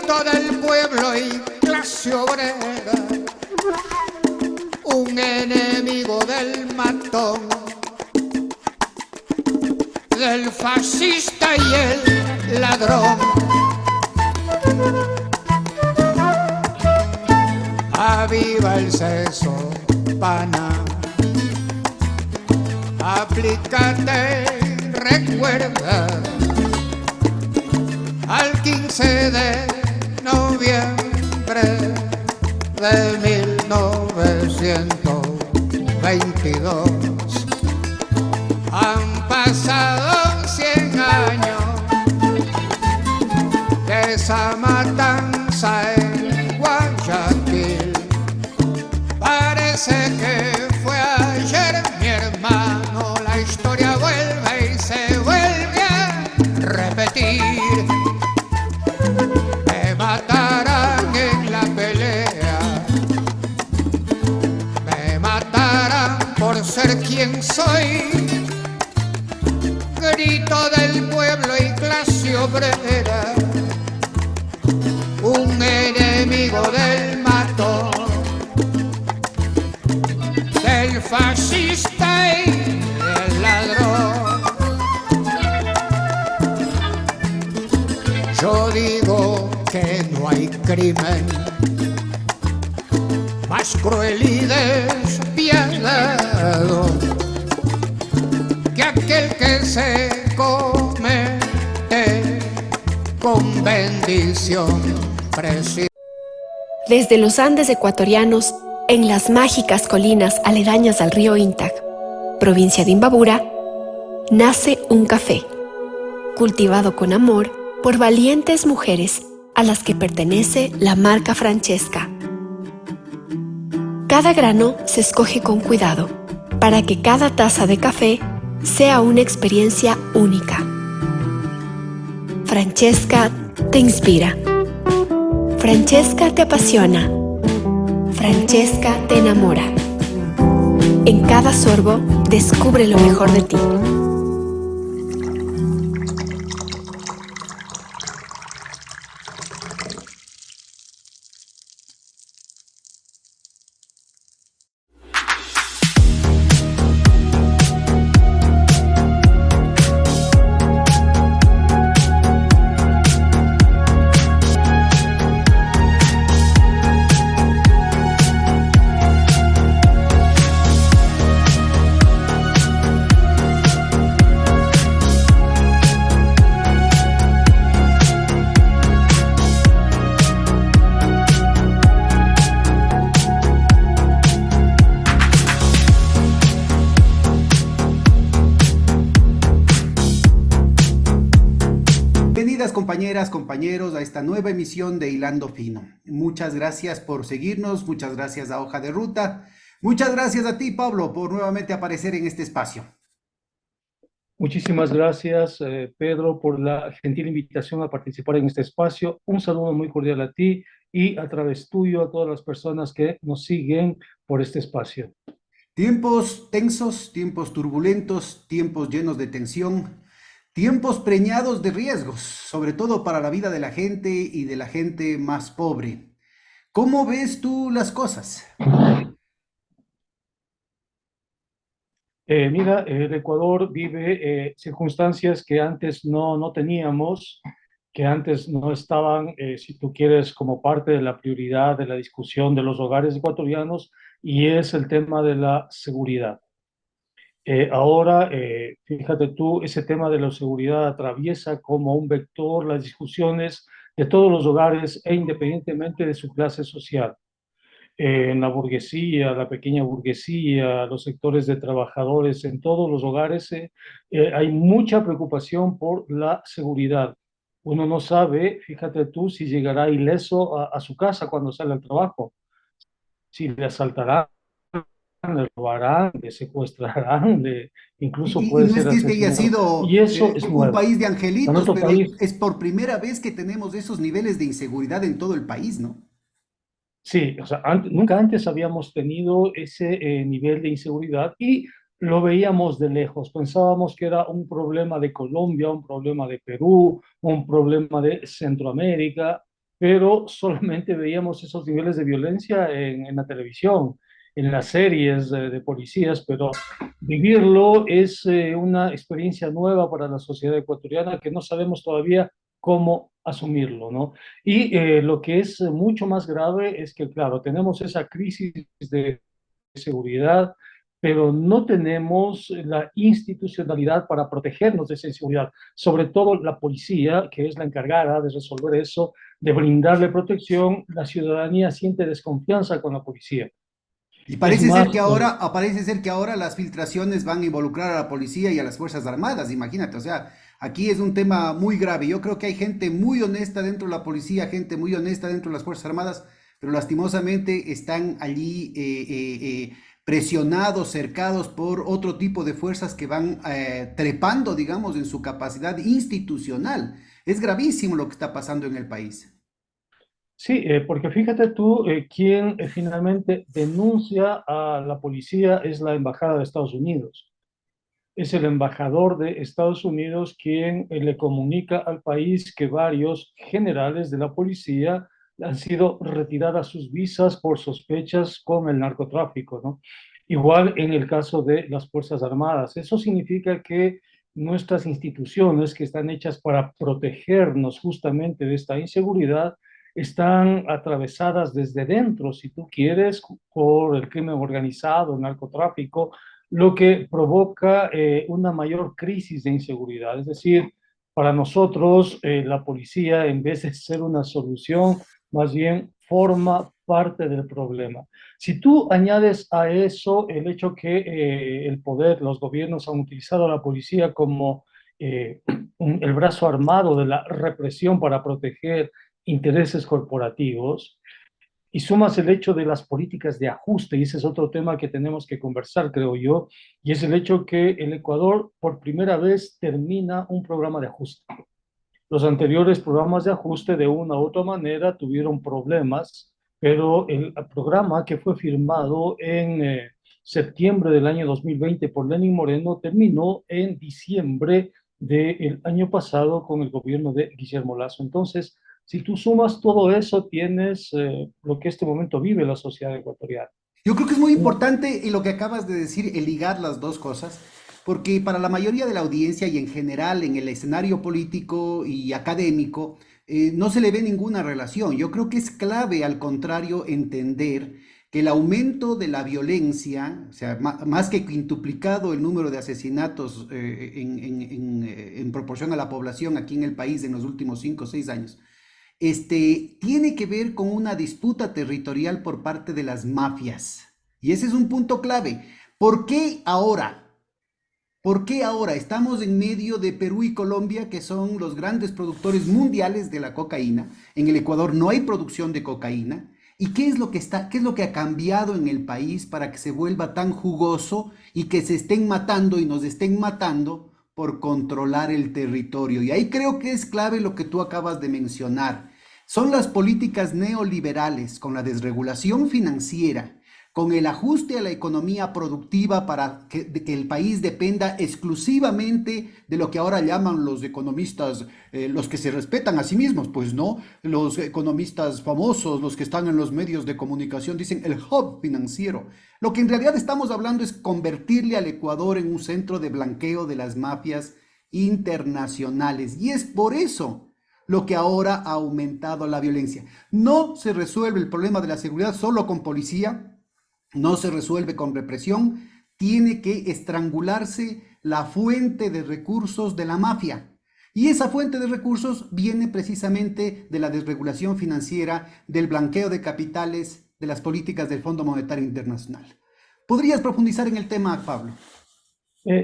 grito del pueblo y clase obrera, un enemigo del matón, del fascista y el ladrón. Aviva el seso, pana, aplícate, recuerda al 15 de noviembre de 1922. Han pasado 100 años de esa matanza en Guayaquil. Parece que fue ayer, mi hermano, la historia vuelve y se vuelve a repetir. Me matarán en la pelea, me matarán por ser quien soy. Grito del pueblo y clase obrera, un enemigo del matón, del fascista y del ladrón. Yo digo que no hay crimen más cruel y despiadado que aquel que se comete con bendición presidente. Desde los Andes ecuatorianos, en las mágicas colinas aledañas al río Intac, provincia de Imbabura, nace un café, cultivado con amor por valientes mujeres a las que pertenece la marca Francesca. Cada grano se escoge con cuidado para que cada taza de café sea una experiencia única. Francesca te inspira. Francesca te apasiona. Francesca te enamora. En cada sorbo, descubre lo mejor de ti. Compañeras, compañeros, a esta nueva emisión de Hilando Fino. Muchas gracias por seguirnos, muchas gracias a Hoja de Ruta, muchas gracias a ti, Pablo, por nuevamente aparecer en este espacio. Muchísimas gracias, Pedro, por la gentil invitación a participar en este espacio. Un saludo muy cordial a ti y a través tuyo a todas las personas que nos siguen por este espacio. Tiempos tensos, tiempos turbulentos, tiempos llenos de tensión. Tiempos preñados de riesgos, sobre todo para la vida de la gente y de la gente más pobre. ¿Cómo ves tú las cosas? Mira, el Ecuador vive circunstancias que antes no teníamos, que antes no estaban, si tú quieres, como parte de la prioridad de la discusión de los hogares ecuatorianos, y es el tema de la seguridad. Ahora, fíjate tú, ese tema de la seguridad atraviesa como un vector las discusiones de todos los hogares e independientemente de su clase social. En la burguesía, la pequeña burguesía, los sectores de trabajadores, en todos los hogares hay mucha preocupación por la seguridad. Uno no sabe, fíjate tú, si llegará ileso a su casa cuando sale al trabajo, si le asaltarán, le robarán, le secuestrarán, incluso Y puede no es ser que este haya asesinado. sido Y eso es un nuevo. país de En angelitos, nuestro pero país, es por primera vez que tenemos esos niveles de inseguridad en todo el país, ¿no? sí, o sea, nunca antes habíamos tenido ese nivel de inseguridad y lo veíamos de lejos. Pensábamos que era un problema de Colombia, un problema de Perú, un problema de Centroamérica, pero solamente veíamos esos niveles de violencia en la televisión, en las series de policías, pero vivirlo es una experiencia nueva para la sociedad ecuatoriana que no sabemos todavía cómo asumirlo, ¿no? Y lo que es mucho más grave es que, claro, tenemos esa crisis de seguridad, pero no tenemos la institucionalidad para protegernos de esa inseguridad, sobre todo la policía, que es la encargada de resolver eso, de brindarle protección. La ciudadanía siente desconfianza con la policía. Y Es más, parece ser que ahora las filtraciones van a involucrar a la policía y a las Fuerzas Armadas, imagínate, o sea, aquí es un tema muy grave. Yo creo que hay gente muy honesta dentro de la policía, gente muy honesta dentro de las Fuerzas Armadas, pero lastimosamente están allí presionados, cercados por otro tipo de fuerzas que van trepando, digamos, en su capacidad institucional. Es gravísimo lo que está pasando en el país. sí, porque fíjate tú, quien finalmente denuncia a la policía es la Embajada de Estados Unidos. Es el embajador de Estados Unidos quien le comunica al país que varios generales de la policía han sido retiradas sus visas por sospechas con el narcotráfico, ¿no? Igual en el caso de las Fuerzas Armadas. Eso significa que nuestras instituciones que están hechas para protegernos justamente de esta inseguridad están atravesadas desde dentro, si tú quieres, por el crimen organizado, el narcotráfico, lo que provoca una mayor crisis de inseguridad. Es decir, para nosotros la policía, en vez de ser una solución, más bien forma parte del problema. Si tú añades a eso el hecho que el poder, los gobiernos han utilizado a la policía como el brazo armado de la represión para proteger intereses corporativos, y sumas el hecho de las políticas de ajuste, y ese es otro tema que tenemos que conversar, creo yo, y es el hecho que el Ecuador por primera vez termina un programa de ajuste. Los anteriores programas de ajuste de una u otra manera tuvieron problemas, pero el programa que fue firmado en septiembre del año 2020 por Lenín Moreno terminó en diciembre del año pasado con el gobierno de Guillermo Lasso. Entonces, si tú sumas todo eso, tienes lo que este momento vive la sociedad ecuatoriana. Yo creo que es muy importante y lo que acabas de decir, el ligar las dos cosas, porque para la mayoría de la audiencia y en general en el escenario político y académico, no se le ve ninguna relación. Yo creo que es clave, al contrario, entender que el aumento de la violencia, o sea, más que quintuplicado el número de asesinatos en proporción a la población aquí en el país en los últimos 5 o 6 años, tiene que ver con una disputa territorial por parte de las mafias. Y ese es un punto clave. ¿Por qué ahora? ¿Por qué ahora estamos en medio de Perú y Colombia, que son los grandes productores mundiales de la cocaína? En el Ecuador no hay producción de cocaína. ¿Y qué es lo que ha cambiado en el país para que se vuelva tan jugoso y que se estén matando y nos estén matando por controlar el territorio? Y ahí creo que es clave lo que tú acabas de mencionar. Son las políticas neoliberales con la desregulación financiera, con el ajuste a la economía productiva para que el país dependa exclusivamente de lo que ahora llaman los economistas, los que se respetan a sí mismos, pues no, los economistas famosos, los que están en los medios de comunicación, dicen el hub financiero. Lo que en realidad estamos hablando es convertirle al Ecuador en un centro de blanqueo de las mafias internacionales. Y es por eso lo que ahora ha aumentado la violencia. No se resuelve el problema de la seguridad solo con policía, no se resuelve con represión, tiene que estrangularse la fuente de recursos de la mafia. Y esa fuente de recursos viene precisamente de la desregulación financiera, del blanqueo de capitales, de las políticas del Fondo Monetario Internacional. ¿Podrías profundizar en el tema, Pablo?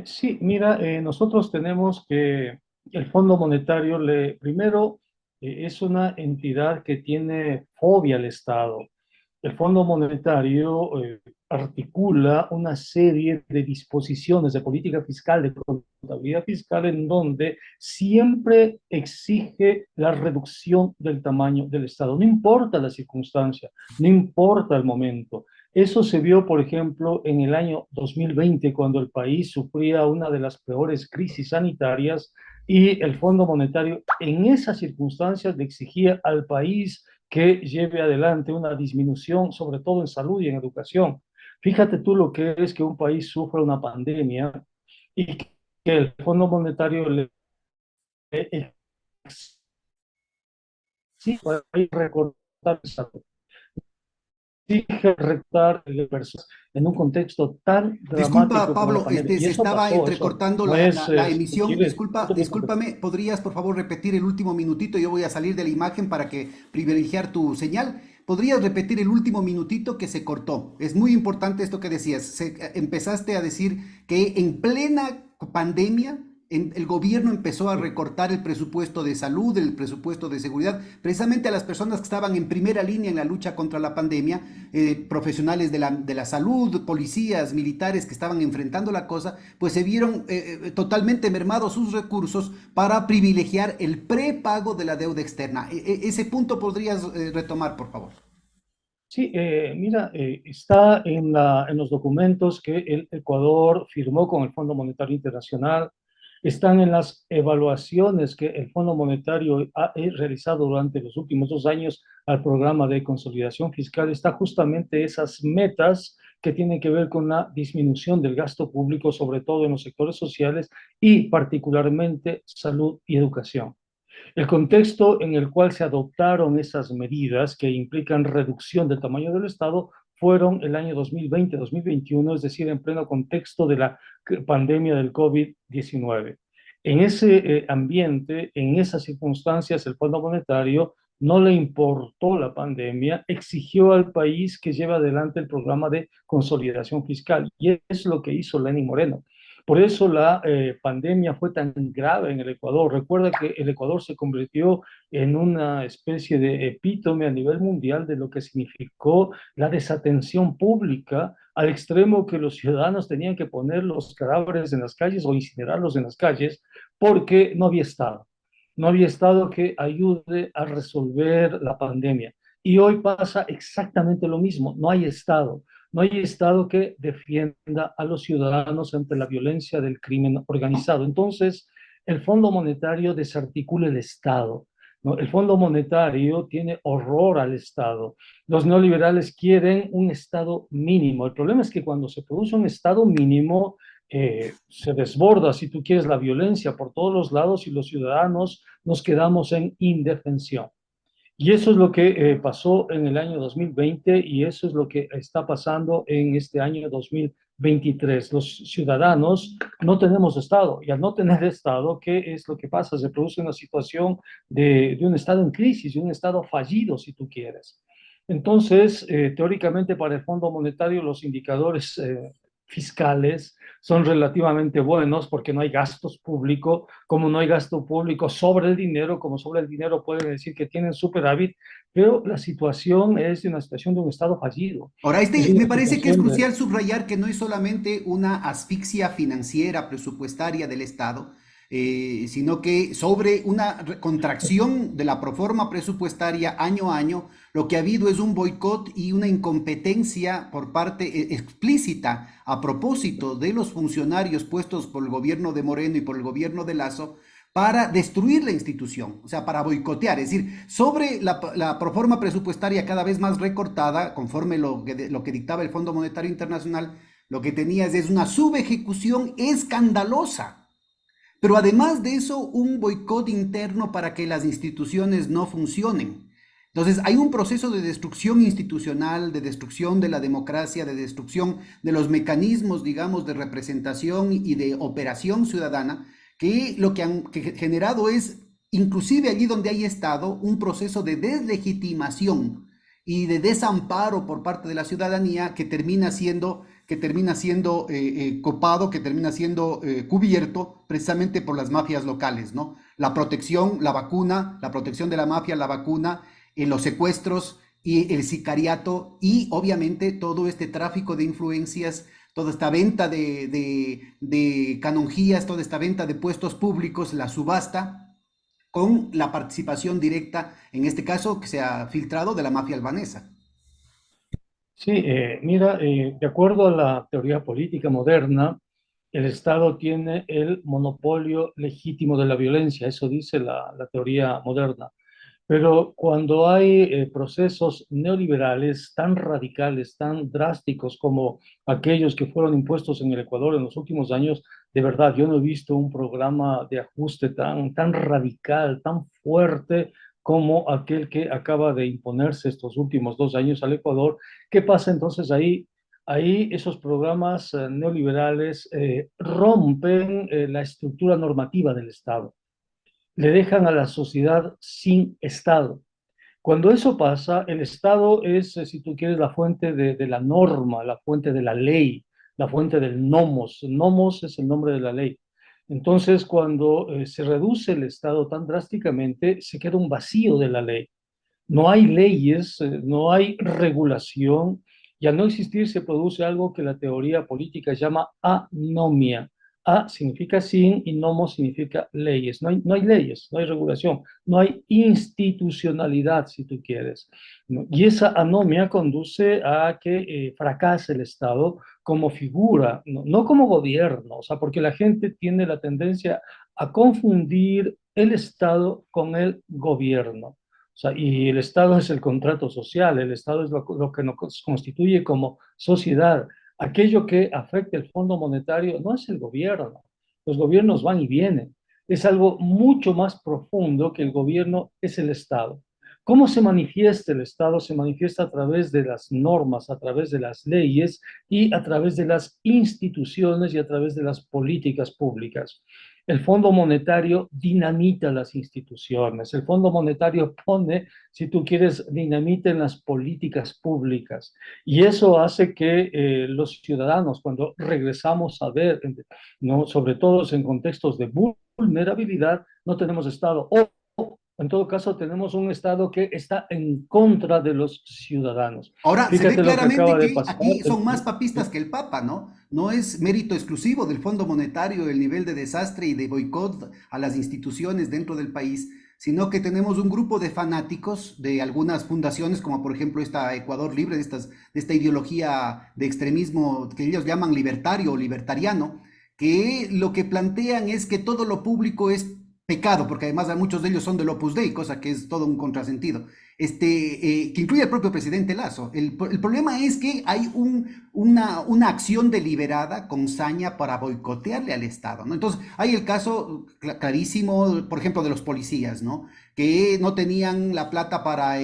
Sí, mira, nosotros tenemos que el Fondo Monetario, primero, es una entidad que tiene fobia al Estado. El Fondo Monetario articula una serie de disposiciones de política fiscal, de contabilidad fiscal, en donde siempre exige la reducción del tamaño del Estado. No importa la circunstancia, no importa el momento. Eso se vio, por ejemplo, en el año 2020, cuando el país sufría una de las peores crisis sanitarias y el Fondo Monetario en esas circunstancias le exigía al país que lleve adelante una disminución, sobre todo en salud y en educación. Fíjate tú lo que es que un país sufra una pandemia y que el Fondo Monetario le exija recortar salud, exige recortar inversiones en un contexto tan Disculpa, dramático como la Pablo, pandemia. Y se eso estaba pasó, eso entrecortando no es, la si tú emisión. quieres, no Disculpa, te preocupes. discúlpame, ¿podrías por favor repetir el último minutito? Yo voy a salir de la imagen para que privilegiar tu señal. ¿Podrías repetir el último minutito que se cortó? Es muy importante esto que decías. Empezaste a decir que en plena pandemia el gobierno empezó a Sí. recortar el presupuesto de salud, el presupuesto de seguridad, precisamente a las personas que estaban en primera línea en la lucha contra la pandemia, profesionales de la salud, policías, militares que estaban enfrentando la cosa, pues se vieron totalmente mermados sus recursos para privilegiar el prepago de la deuda externa. Ese punto podrías retomar, por favor. Sí, mira, está en los documentos que el Ecuador firmó con el Fondo Monetario Internacional, están en las evaluaciones que el Fondo Monetario ha realizado durante los últimos 2 años al programa de consolidación fiscal, está justamente esas metas que tienen que ver con la disminución del gasto público, sobre todo en los sectores sociales y particularmente salud y educación. El contexto en el cual se adoptaron esas medidas que implican reducción del tamaño del Estado fueron el año 2020-2021, es decir, en pleno contexto de la pandemia del COVID-19. En ese ambiente, en esas circunstancias, el Fondo Monetario no le importó la pandemia, exigió al país que lleve adelante el programa de consolidación fiscal. Y es lo que hizo Lenín Moreno. Por eso la pandemia fue tan grave en el Ecuador. Recuerda que el Ecuador se convirtió en una especie de epítome a nivel mundial de lo que significó la desatención pública al extremo que los ciudadanos tenían que poner los cadáveres en las calles o incinerarlos en las calles porque no había Estado. No había Estado que ayude a resolver la pandemia. Y hoy pasa exactamente lo mismo. No hay Estado. No hay Estado que defienda a los ciudadanos ante la violencia del crimen organizado. Entonces, el Fondo Monetario desarticula el Estado, ¿no? El Fondo Monetario tiene horror al Estado. Los neoliberales quieren un Estado mínimo. El problema es que cuando se produce un Estado mínimo, se desborda, si tú quieres, la violencia por todos los lados y los ciudadanos nos quedamos en indefensión. Y eso es lo que pasó en el año 2020 y eso es lo que está pasando en este año 2023. Los ciudadanos no tenemos Estado y al no tener Estado, ¿qué es lo que pasa? Se produce una situación de un Estado en crisis, de un Estado fallido, si tú quieres. Entonces, teóricamente para el Fondo Monetario los indicadores fiscales son relativamente buenos porque no hay gastos públicos, como no hay gasto público sobre el dinero, como sobre el dinero pueden decir que tienen superávit, pero la situación es de una situación de un Estado fallido. Ahora, Es me una parece que es situación de... crucial subrayar que no es solamente una asfixia financiera, presupuestaria del Estado, sino que sobre una contracción de la proforma presupuestaria año a año, lo que ha habido es un boicot y una incompetencia por parte explícita a propósito de los funcionarios puestos por el gobierno de Moreno y por el gobierno de Lazo para destruir la institución, o sea, para boicotear, es decir, sobre la proforma presupuestaria cada vez más recortada, conforme lo que dictaba el Fondo Monetario Internacional, lo que tenías es una subejecución escandalosa. Pero además de eso, un boicot interno para que las instituciones no funcionen. Entonces, hay un proceso de destrucción institucional, de destrucción de la democracia, de destrucción de los mecanismos, digamos, de representación y de operación ciudadana, que lo que han generado es, inclusive allí donde hay Estado, un proceso de deslegitimación y de desamparo por parte de la ciudadanía que termina siendo copado, que termina siendo cubierto precisamente por las mafias locales, ¿no? La protección, la vacuna, la protección de la mafia, la vacuna, los secuestros y el sicariato y obviamente todo este tráfico de influencias, toda esta venta de canonjías, toda esta venta de puestos públicos, la subasta, con la participación directa, en este caso, que se ha filtrado de la mafia albanesa. Sí, mira, de acuerdo a la teoría política moderna, El Estado tiene el monopolio legítimo de la violencia, eso dice la teoría moderna. Pero cuando hay procesos neoliberales tan radicales, tan drásticos como aquellos que fueron impuestos en el Ecuador en los últimos años, de verdad, yo no he visto un programa de ajuste tan radical, tan fuerte como aquel que acaba de imponerse estos últimos 2 años al Ecuador. ¿Qué pasa entonces ahí? Ahí esos programas neoliberales rompen la estructura normativa del Estado, le dejan a la sociedad sin Estado. Cuando eso pasa, el Estado es, si tú quieres, la fuente de la norma, la fuente de la ley, la fuente del nomos. Nomos es el nombre de la ley. Entonces, cuando se reduce el Estado tan drásticamente, se queda un vacío de la ley. No hay leyes, no hay regulación, y al no existir se produce algo que la teoría política llama anomia. A significa sin y nomo significa leyes. No hay leyes, no hay regulación, no hay institucionalidad, si tú quieres, ¿no? Y esa anomia conduce a que fracase el Estado como figura, no como gobierno, o sea, porque la gente tiene la tendencia a confundir el Estado con el gobierno. O sea, y el Estado es el contrato social, el Estado es lo que nos constituye como sociedad. Aquello que afecta el Fondo Monetario no es el gobierno, los gobiernos van y vienen. Es algo mucho más profundo que el gobierno, es el Estado. ¿Cómo se manifiesta el Estado? Se manifiesta a través de las normas, a través de las leyes y a través de las instituciones y a través de las políticas públicas. El Fondo Monetario dinamita las instituciones. El Fondo Monetario pone, si tú quieres, dinamita en las políticas públicas. Y eso hace que los ciudadanos, cuando regresamos a ver, ¿no? Sobre todo en contextos de vulnerabilidad, no tenemos Estado. O en todo caso, tenemos un Estado que está en contra de los ciudadanos. Ahora, se ve Fíjate lo que claramente acaba de que pasar. aquí son más papistas que el Papa, ¿no? No es mérito exclusivo del Fondo Monetario el nivel de desastre y de boicot a las instituciones dentro del país, sino que tenemos un grupo de fanáticos de algunas fundaciones, como por ejemplo esta Ecuador Libre, de esta ideología de extremismo que ellos llaman libertario o libertariano, que lo que plantean es que todo lo público es pecado, porque además muchos de ellos son del Opus Dei, cosa que es todo un contrasentido que incluye al propio presidente Lazo. El problema es que hay una acción deliberada con saña para boicotearle al Estado, ¿no? Entonces, hay el caso clarísimo, por ejemplo, de los policías, ¿no? Que no tenían la plata para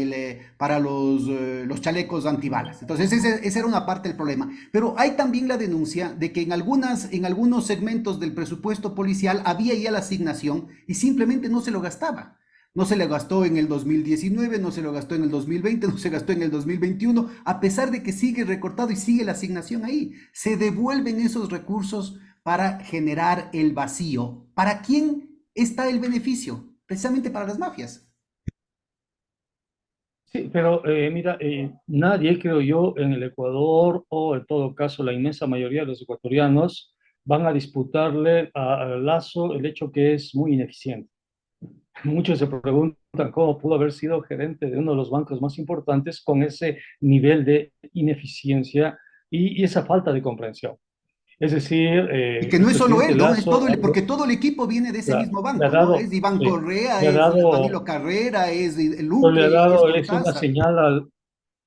los chalecos antibalas. Entonces, esa era una parte del problema. Pero hay también la denuncia de que en algunos segmentos del presupuesto policial había ya la asignación y simplemente no se lo gastaba. No se le gastó en el 2019, no se lo gastó en el 2020, no se gastó en el 2021, a pesar de que sigue recortado y sigue la asignación ahí. Se devuelven esos recursos para generar el vacío. ¿Para quién está el beneficio? Precisamente para las mafias. Sí, pero mira, nadie, creo yo, en el Ecuador o en todo caso la inmensa mayoría de los ecuatorianos van a disputarle a Lazo el hecho que es muy ineficiente. Muchos se preguntan cómo pudo haber sido gerente de uno de los bancos más importantes con ese nivel de ineficiencia y esa falta de comprensión. Es decir, Y que no el es solo presidente él, ¿no? Lazo Porque todo el equipo viene de ese mismo le ha banco, ¿no? dado, Es Iván sí, Correa, le ha es dado, Danilo Carrera, es le ha Luque, es dado es una Cortázar. señal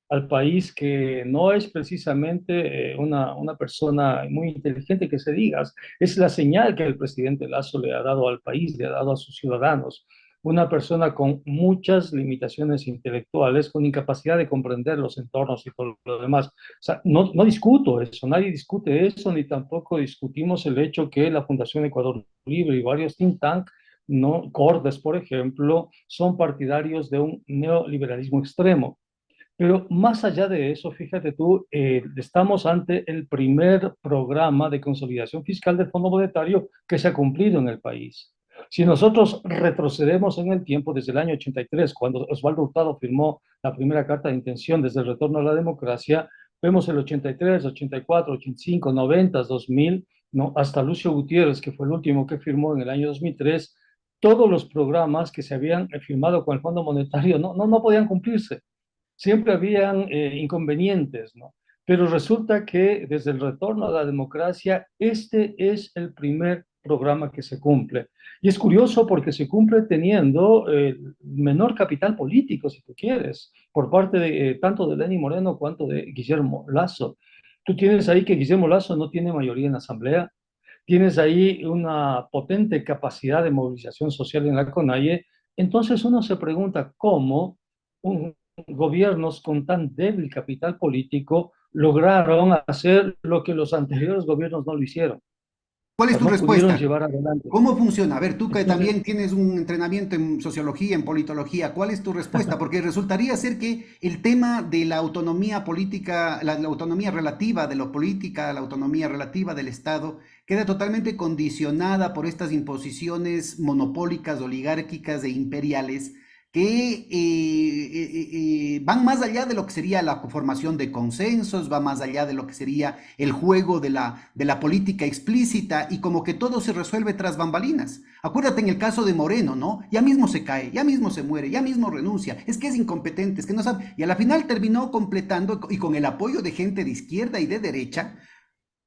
al país que no es precisamente una persona muy inteligente que se diga, es la señal que el presidente Lazo le ha dado al país, le ha dado a sus ciudadanos. Una persona con muchas limitaciones intelectuales, con incapacidad de comprender los entornos y todo lo demás. O sea, no discuto eso, nadie discute eso, ni tampoco discutimos el hecho que la Fundación Ecuador Libre y varios think tanks, ¿no? Cordes, por ejemplo, son partidarios de un neoliberalismo extremo. Pero más allá de eso, fíjate tú, estamos ante el primer programa de consolidación fiscal del Fondo Monetario que se ha cumplido en el país. Si nosotros retrocedemos en el tiempo desde el año 83, cuando Osvaldo Hurtado firmó la primera carta de intención desde el retorno a la democracia, vemos el 83, 84, 85, 90, 2000, ¿no? Hasta Lucio Gutiérrez, que fue el último que firmó en el año 2003, todos los programas que se habían firmado con el Fondo Monetario no podían cumplirse. Siempre habían inconvenientes, ¿no? Pero resulta que desde el retorno a la democracia, este es el primer programa que se cumple. Y es curioso porque se cumple teniendo menor capital político, si tú quieres, por parte de tanto de Lenín Moreno cuanto de Guillermo Lasso. Tú tienes ahí que Guillermo Lasso no tiene mayoría en la Asamblea, tienes ahí una potente capacidad de movilización social en la CONAIE. Entonces uno se pregunta cómo gobiernos con tan débil capital político lograron hacer lo que los anteriores gobiernos no lo hicieron, ¿Cuál es o tu no pudieron respuesta? llevar adelante. ¿Cómo funciona? A ver, tú que Entonces, también tienes un entrenamiento en sociología, en politología, ¿cuál es tu respuesta? Porque resultaría ser que el tema de la autonomía política, la autonomía relativa de la política, la autonomía relativa del Estado, queda totalmente condicionada por estas imposiciones monopólicas, oligárquicas e imperiales que van más allá de lo que sería la formación de consensos, va más allá de lo que sería el juego de la política explícita y como que todo se resuelve tras bambalinas. Acuérdate en el caso de Moreno, ¿no? Ya mismo se cae, ya mismo se muere, ya mismo renuncia, es que es incompetente, es que no sabe. Y a la final terminó completando y con el apoyo de gente de izquierda y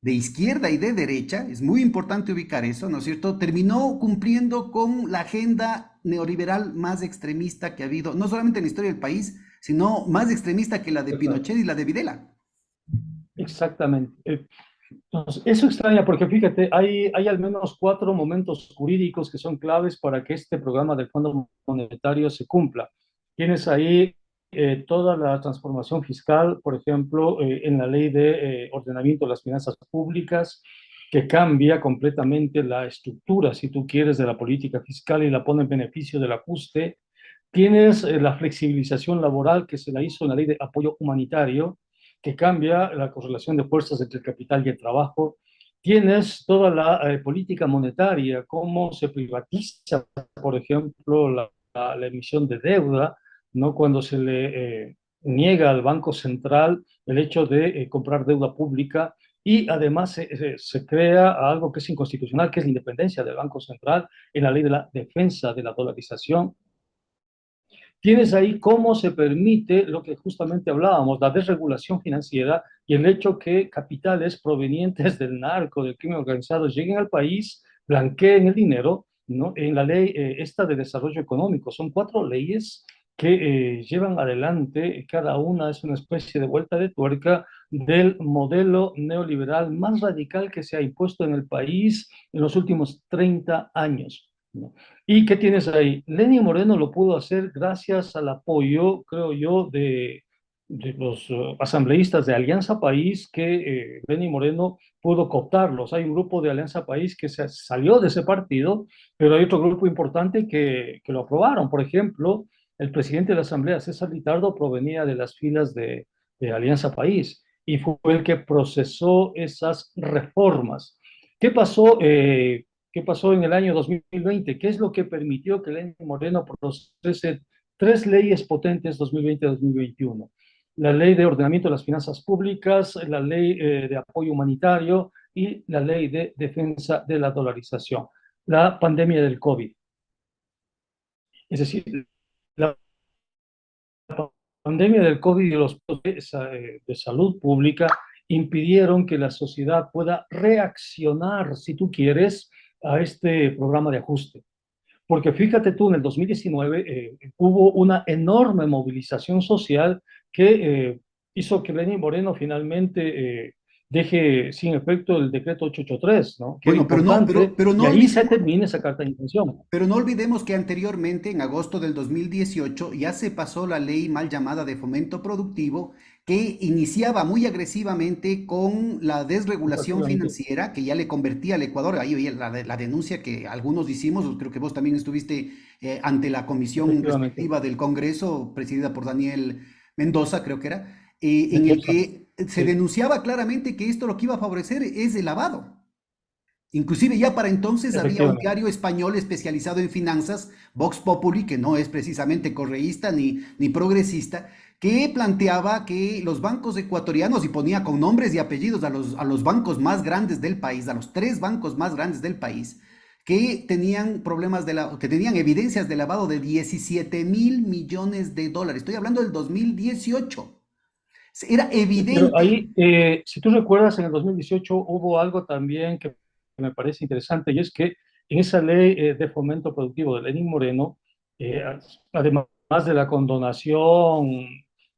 de izquierda y de derecha, es muy importante ubicar eso, ¿no es cierto? Terminó cumpliendo con la agenda neoliberal más extremista que ha habido, no solamente en la historia del país, sino más extremista que la de Pinochet y la de Videla. exactamente. Entonces, eso extraña porque fíjate, hay al menos cuatro momentos jurídicos que son claves para que este programa del Fondo Monetario se cumpla. Tienes ahí toda la transformación fiscal, por ejemplo, en la ley de ordenamiento de las finanzas públicas, que cambia completamente la estructura, si tú quieres, de la política fiscal y la pone en beneficio del ajuste. Tienes la flexibilización laboral que se la hizo en la ley de apoyo humanitario, que cambia la correlación de fuerzas entre el capital y el trabajo. Tienes toda la política monetaria, cómo se privatiza, por ejemplo, la emisión de deuda, ¿no? Cuando se le niega al Banco Central el hecho de comprar deuda pública y además se crea algo que es inconstitucional, que es la independencia del Banco Central en la ley de la defensa de la dolarización. Tienes ahí cómo se permite lo que justamente hablábamos, la desregulación financiera y el hecho que capitales provenientes del narco, del crimen organizado, lleguen al país, blanqueen el dinero, ¿no? En la ley esta de desarrollo económico. Son cuatro leyes que llevan adelante, cada una es una especie de vuelta de tuerca del modelo neoliberal más radical que se ha impuesto en el país en los últimos 30 años, ¿no? ¿Y qué tienes ahí? Lenín Moreno lo pudo hacer gracias al apoyo, creo yo, de los asambleístas de Alianza País, que Lenín Moreno pudo cooptarlos. Hay un grupo de Alianza País que se salió de ese partido, pero hay otro grupo importante que lo aprobaron. Por ejemplo, el presidente de la Asamblea, César Litardo, provenía de las filas de Alianza País y fue el que procesó esas reformas. ¿Qué pasó? ¿Qué pasó en el año 2020? ¿Qué es lo que permitió que Lenín Moreno procese tres leyes potentes 2020-2021? La ley de ordenamiento de las finanzas públicas, la ley de apoyo humanitario y la ley de defensa de la dolarización. La pandemia del COVID. Es decir, la pandemia del COVID y los de salud pública impidieron que la sociedad pueda reaccionar, si tú quieres, a este programa de ajuste. Porque fíjate tú, en el 2019 hubo una enorme movilización social que hizo que Lenín Moreno finalmente deje sin efecto el decreto 883, ¿no? Que era Bueno, importante, pero y no ahí se olvidemos, termina esa carta de intención. pero no olvidemos que anteriormente, en agosto del 2018, ya se pasó la ley mal llamada de fomento productivo que iniciaba muy agresivamente con la desregulación Efectivamente, financiera que ya le convertía al Ecuador. Ahí había la denuncia que algunos hicimos, creo que vos también estuviste ante la comisión efectivamente. respectiva del Congreso, presidida por Daniel Mendoza, creo que era, en el Mendoza, que se sí, denunciaba claramente que esto lo que iba a favorecer es el lavado. Inclusive ya para entonces había un efectivamente. diario español especializado en finanzas, Vox Populi, que no es precisamente correísta ni progresista, que planteaba que los bancos ecuatorianos, y ponía con nombres y apellidos a los bancos más grandes del país, a los tres bancos más grandes del país, que tenían que tenían evidencias de lavado de 17 mil millones de dólares. Estoy hablando del 2018. Era Pero evidente. ahí, si tú recuerdas, en el 2018 hubo algo también que me parece interesante, y es que en esa ley de fomento productivo de Lenín Moreno, eh, además de la condonación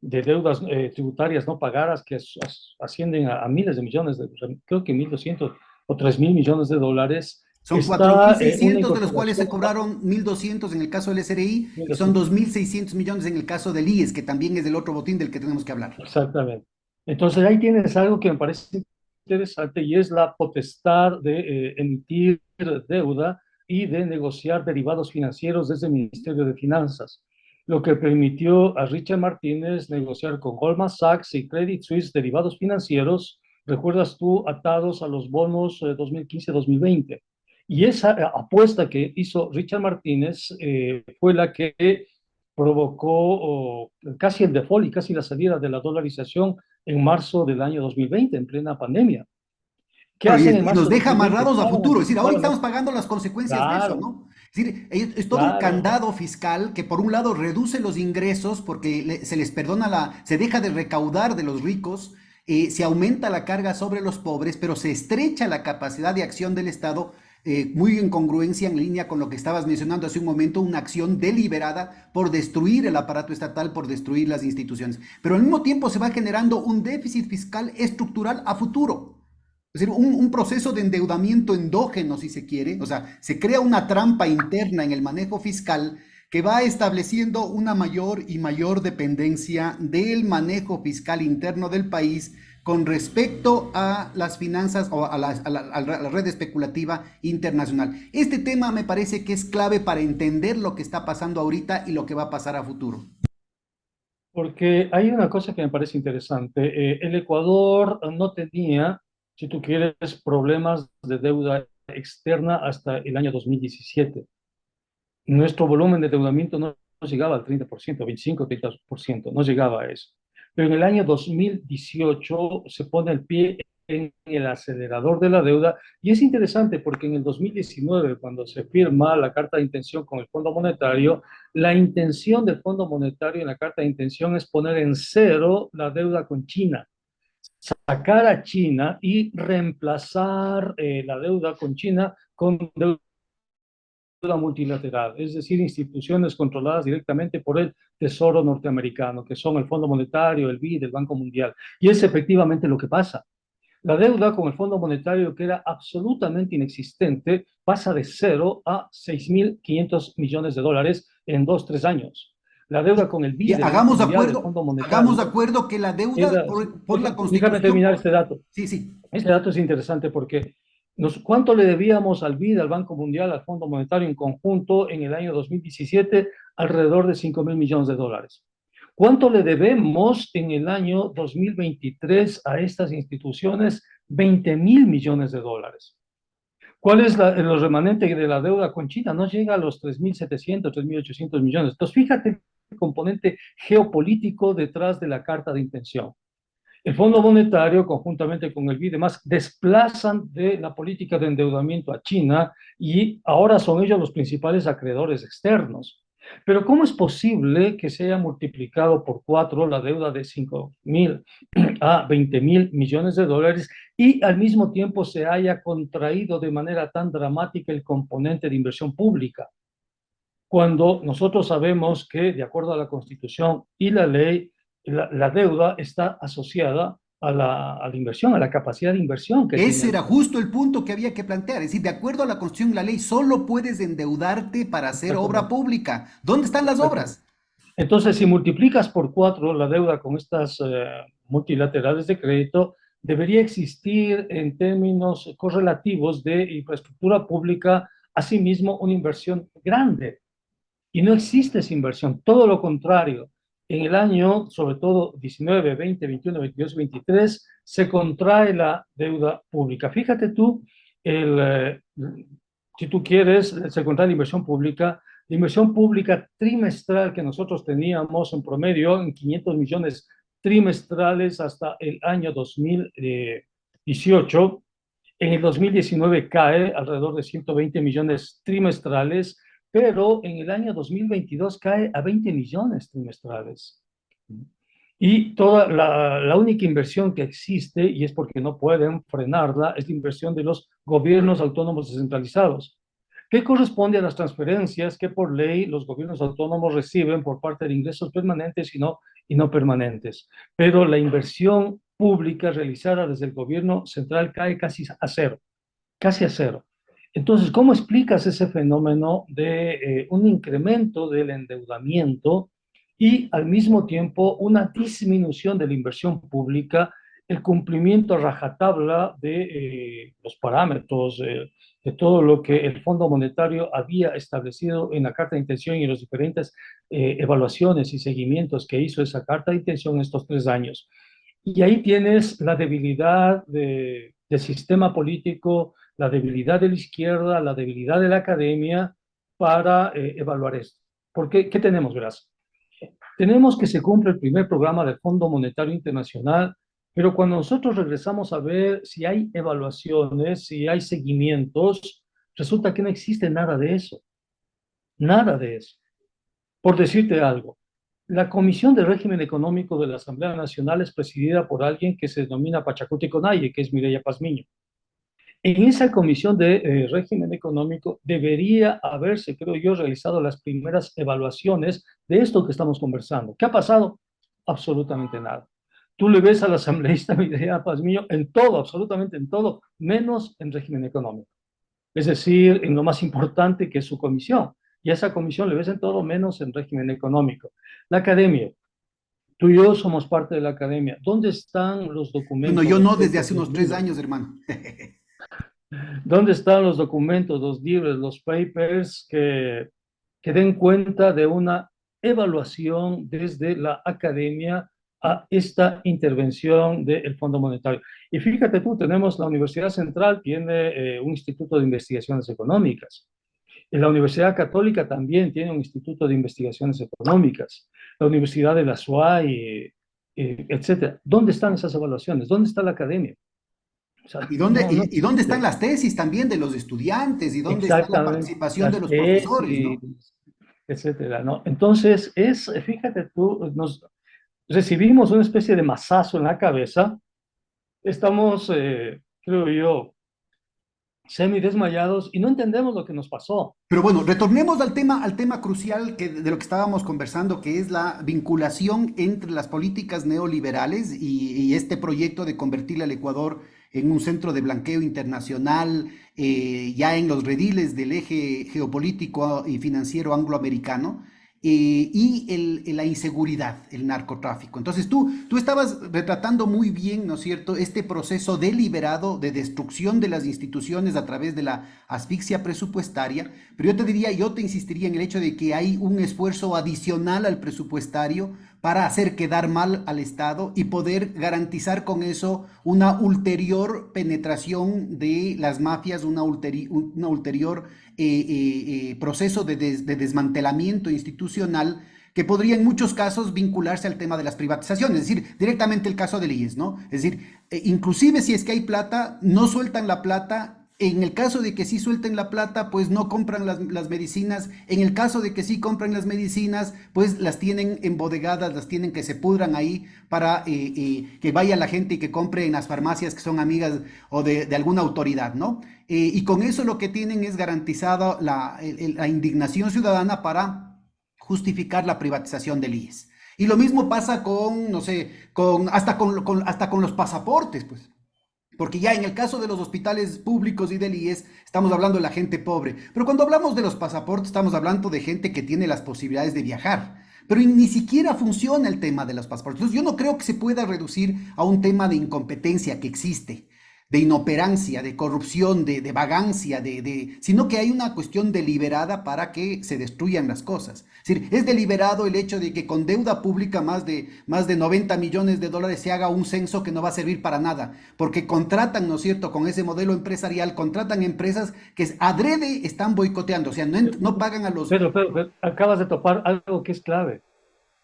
de deudas tributarias no pagadas que ascienden a miles de millones, creo que 1.200 o 3.000 millones de dólares, Son cuatro mil está una seiscientos de los cuales incorporación se cobraron 1.200 en el caso del SRI y son 1.200. 2.600 millones en el caso del IES, que también es el otro botín del que tenemos que hablar. Exactamente. Entonces ahí tienes algo que me parece interesante y es la potestad de emitir deuda y de negociar derivados financieros desde el Ministerio de Finanzas, lo que permitió a Richard Martínez negociar con Goldman Sachs y Credit Suisse derivados financieros, recuerdas tú, atados a los bonos 2015-2020. Y esa apuesta que hizo Richard Martínez fue la que provocó casi el default y casi la salida de la dolarización en marzo del año 2020, en plena pandemia. ¿Qué Claro, hacen en y nos marzo de deja 2020? amarrados a Paran, futuro. Es decir, ahora paran, estamos pagando las consecuencias de eso, claro, ¿no? Es decir, es todo un claro, candado fiscal que por un lado reduce los ingresos porque se les perdona se deja de recaudar de los ricos, se aumenta la carga sobre los pobres, pero se estrecha la capacidad de acción del Estado, muy en congruencia en línea con lo que estabas mencionando hace un momento, una acción deliberada por destruir el aparato estatal, por destruir las instituciones. Pero al mismo tiempo se va generando un déficit fiscal estructural a futuro. Es decir, un proceso de endeudamiento endógeno, si se quiere, o sea, se crea una trampa interna en el manejo fiscal que va estableciendo una mayor y mayor dependencia del manejo fiscal interno del país con respecto a las finanzas o a la red especulativa internacional. Este tema me parece que es clave para entender lo que está pasando ahorita y lo que va a pasar a futuro. porque hay una cosa que me parece interesante. El Ecuador no tenía, si tú quieres, problemas de deuda externa hasta el año 2017. Nuestro volumen de endeudamiento no llegaba al 30%, 25, 30%, no llegaba a eso. Pero en el año 2018 se pone el pie en el acelerador de la deuda y es interesante porque en el 2019, cuando se firma la carta de intención con el Fondo Monetario, la intención del Fondo Monetario en la carta de intención es poner en cero la deuda con China, sacar a China y reemplazar la deuda con China con deuda multilateral, es decir, instituciones controladas directamente por el Tesoro norteamericano, que son el Fondo Monetario, el BID, el Banco Mundial. Y es efectivamente lo que pasa. La deuda con el Fondo Monetario, que era absolutamente inexistente, pasa de 0 a 6.500 millones de dólares en 2, 3 años. La deuda con el Y BID, el Banco Mundial, el Fondo hagamos de Monetario, acuerdo que la deuda era, por la déjame Constitución. terminar este dato. Sí, sí. Este dato es interesante porque ¿cuánto le debíamos al BID, al Banco Mundial, al Fondo Monetario en conjunto en el año 2017? Alrededor de 5.000 millones de dólares. ¿Cuánto le debemos en el año 2023 a estas instituciones? 20.000 millones de dólares. ¿Cuál es el remanente de la deuda con China? No llega a los 3.700, 3.800 millones. Entonces, fíjate el componente geopolítico detrás de la carta de intención. El Fondo Monetario, conjuntamente con el BID y demás, desplazan de la política de endeudamiento a China y ahora son ellos los principales acreedores externos. Pero ¿cómo es posible que se haya multiplicado por 4 la deuda de 5.000 a 20.000 millones de dólares y al mismo tiempo se haya contraído de manera tan dramática el componente de inversión pública? Cuando nosotros sabemos que, de acuerdo a la Constitución y la ley, la deuda está asociada a la inversión, a la capacidad de inversión que tiene Ese el era país. justo el punto que había que plantear. Es decir, de acuerdo a la Constitución y la ley, solo puedes endeudarte para hacer obra Exactamente, pública. ¿Dónde están las exactamente. obras? Entonces, si multiplicas por 4 la deuda con estas multilaterales de crédito, debería existir en términos correlativos de infraestructura pública, asimismo, una inversión grande. Y no existe esa inversión, todo lo contrario. En el año, sobre todo 19, 20, 21, 22, 23, se contrae la deuda pública. Fíjate tú, el, eh, si tú quieres, se contrae la inversión pública trimestral que nosotros teníamos en promedio en 500 millones trimestrales hasta el año 2018. En el 2019 cae alrededor de 120 millones trimestrales, pero en el año 2022 cae a 20 millones trimestrales. Y toda la única inversión que existe, y es porque no pueden frenarla, es la inversión de los gobiernos autónomos descentralizados, que corresponde a las transferencias que por ley los gobiernos autónomos reciben por parte de ingresos permanentes y no permanentes. Pero la inversión pública realizada desde el gobierno central cae casi a cero, casi a cero. Entonces, ¿cómo explicas ese fenómeno de un incremento del endeudamiento y al mismo tiempo una disminución de la inversión pública, el cumplimiento a rajatabla de los parámetros, de todo lo que el Fondo Monetario había establecido en la Carta de Intención y en las diferentes evaluaciones y seguimientos que hizo esa Carta de Intención estos 3 años? Y ahí tienes la debilidad del sistema político, la debilidad de la izquierda, la debilidad de la academia para evaluar esto. ¿Por qué? ¿Qué tenemos, verás? Tenemos que se cumple el primer programa del Fondo Monetario Internacional, pero cuando nosotros regresamos a ver si hay evaluaciones, si hay seguimientos, resulta que no existe nada de eso, nada de eso. Por decirte algo, la Comisión de Régimen Económico de la Asamblea Nacional es presidida por alguien que se denomina Pachacuti Conaye, que es Mireya Pazmiño. En esa Comisión de Régimen Económico debería haberse, creo yo, realizado las primeras evaluaciones de esto que estamos conversando. ¿Qué ha pasado? Absolutamente nada. Tú le ves al asambleísta Mireya Pazmiño en todo, absolutamente en todo, menos en régimen económico. Es decir, en lo más importante que es su comisión. Y a esa comisión le ves en todo menos en régimen económico. La academia, tú y yo somos parte de la academia. ¿Dónde están los Bueno, documentos, yo los no desde papers, hace los unos 3 libros? años, hermano. ¿Dónde están los documentos, los libros, los papers que den cuenta de una evaluación desde la academia a esta intervención del Fondo Monetario? Y fíjate tú, tenemos la Universidad Central, tiene un instituto de investigaciones económicas. La Universidad Católica también tiene un instituto de investigaciones económicas. La Universidad de la SUAY, etcétera. ¿Dónde están esas evaluaciones? ¿Dónde está la academia? O sea, no Y dónde están existe. las tesis también de los estudiantes? ¿Y dónde está la Exactamente, participación de las los profesores, tesis, no? etcétera, ¿no? Entonces, fíjate tú, nos recibimos una especie de mazazo en la cabeza, estamos, creo yo, semi desmayados y no entendemos lo que nos pasó. Pero bueno, retornemos al tema crucial de lo que estábamos conversando, que es la vinculación entre las políticas neoliberales y este proyecto de convertir al Ecuador en un centro de blanqueo internacional, ya en los rediles del eje geopolítico y financiero angloamericano, y la inseguridad, el narcotráfico. Entonces tú estabas retratando muy bien, ¿no es cierto?, este proceso deliberado de destrucción de las instituciones a través de la asfixia presupuestaria, pero yo te diría, yo te insistiría en el hecho de que hay un esfuerzo adicional al presupuestario para hacer quedar mal al Estado y poder garantizar con eso una ulterior penetración de las mafias, una ulterior proceso de desmantelamiento institucional que podría en muchos casos vincularse al tema de las privatizaciones, es decir, directamente el caso del IES, ¿no? Es decir, inclusive si es que hay plata, no sueltan la plata. En el caso de que sí suelten la plata, pues no compran las medicinas. En el caso de que sí compran las medicinas, pues las tienen embodegadas, las tienen que se pudran ahí para que vaya la gente y que compre en las farmacias que son amigas o de alguna autoridad, ¿no? Y con eso lo que tienen es garantizada la indignación ciudadana para justificar la privatización del IES. Y lo mismo pasa con, no sé, hasta con los pasaportes, pues. Porque ya en el caso de los hospitales públicos y del IES estamos hablando de la gente pobre. Pero cuando hablamos de los pasaportes estamos hablando de gente que tiene las posibilidades de viajar. Pero ni siquiera funciona el tema de los pasaportes. Entonces yo no creo que se pueda reducir a un tema de incompetencia que existe, de inoperancia, de corrupción, de vagancia, sino que hay una cuestión deliberada para que se destruyan las cosas. Es decir, es deliberado el hecho de que con deuda pública más de 90 millones de dólares se haga un censo que no va a servir para nada, porque contratan, ¿no es cierto?, con ese modelo empresarial, contratan empresas que adrede están boicoteando, o sea, no pagan a los... Pero acabas de topar algo que es clave.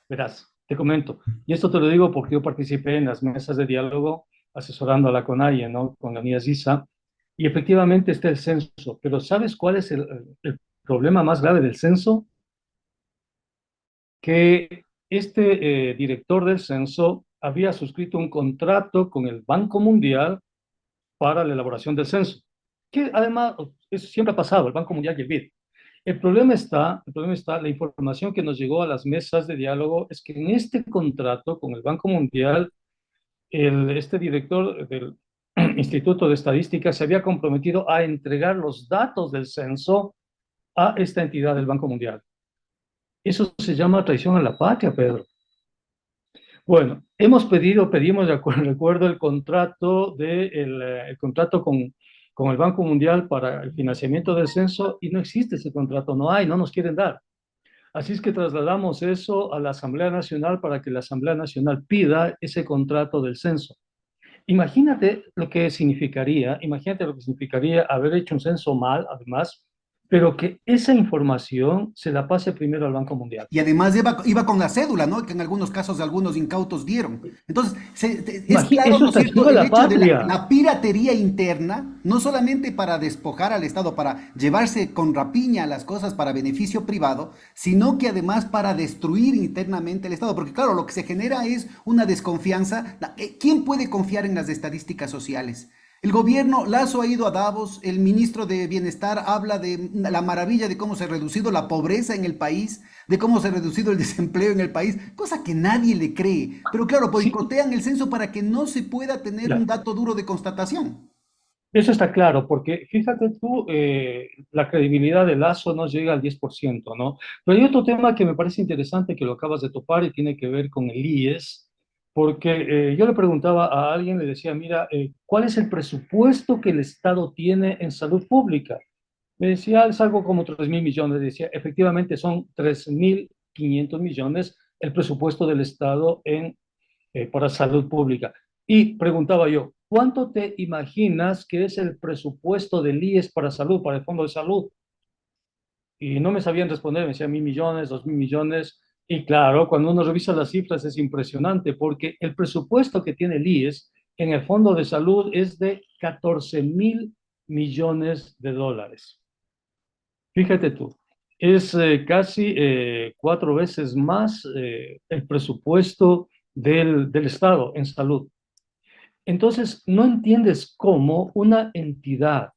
Verás, te comento, y esto te lo digo porque yo participé en las mesas de diálogo asesorando a la CONAIE, ¿no? Con la mía Sisa, y efectivamente está el censo, pero ¿sabes cuál es el problema más grave del censo? Que director del censo había suscrito un contrato con el Banco Mundial para la elaboración del censo, que además eso siempre ha pasado, el Banco Mundial y el BID. La información que nos llegó a las mesas de diálogo es que en este contrato con el Banco Mundial, este director del Instituto de Estadística se había comprometido a entregar los datos del censo a esta entidad del Banco Mundial. Eso se llama traición a la patria, Pedro. Bueno, pedimos de acuerdo el contrato, el contrato con el Banco Mundial para el financiamiento del censo y no existe ese contrato, no nos quieren dar. Así es que trasladamos eso a la Asamblea Nacional para que la Asamblea Nacional pida ese contrato del censo. Imagínate imagínate lo que significaría haber hecho un censo mal, además, pero que esa información se la pase primero al Banco Mundial. Y además iba con la cédula, ¿no? Que en algunos casos algunos incautos dieron. Entonces, es claro, ¿no es cierto?, el hecho de la piratería interna, no solamente para despojar al Estado, para llevarse con rapiña las cosas para beneficio privado, sino que además para destruir internamente el Estado. Porque claro, lo que se genera es una desconfianza. ¿Quién puede confiar en las estadísticas sociales? El gobierno, Lasso ha ido a Davos, el ministro de Bienestar habla de la maravilla de cómo se ha reducido la pobreza en el país, de cómo se ha reducido el desempleo en el país, cosa que nadie le cree. Pero claro, boicotean el censo para que no se pueda tener un dato duro de constatación. Eso está claro, porque fíjate tú, la credibilidad de Lasso no llega al 10%, ¿no? Pero hay otro tema que me parece interesante que lo acabas de topar y tiene que ver con el IES. Porque yo le preguntaba a alguien, le decía, mira, ¿cuál es el presupuesto que el Estado tiene en salud pública? Me decía, es algo como 3.000 millones. Decía, efectivamente son 3.500 millones el presupuesto del Estado para salud pública. Y preguntaba yo, ¿cuánto te imaginas que es el presupuesto del IES para salud, para el Fondo de Salud? Y no me sabían responder, me decían 1.000 millones, 2.000 millones. Y claro, cuando uno revisa las cifras es impresionante porque el presupuesto que tiene el IES en el Fondo de Salud es de 14.000 millones de dólares. Fíjate tú, es casi 4 veces más el presupuesto del Estado en salud. Entonces, no entiendes cómo una entidad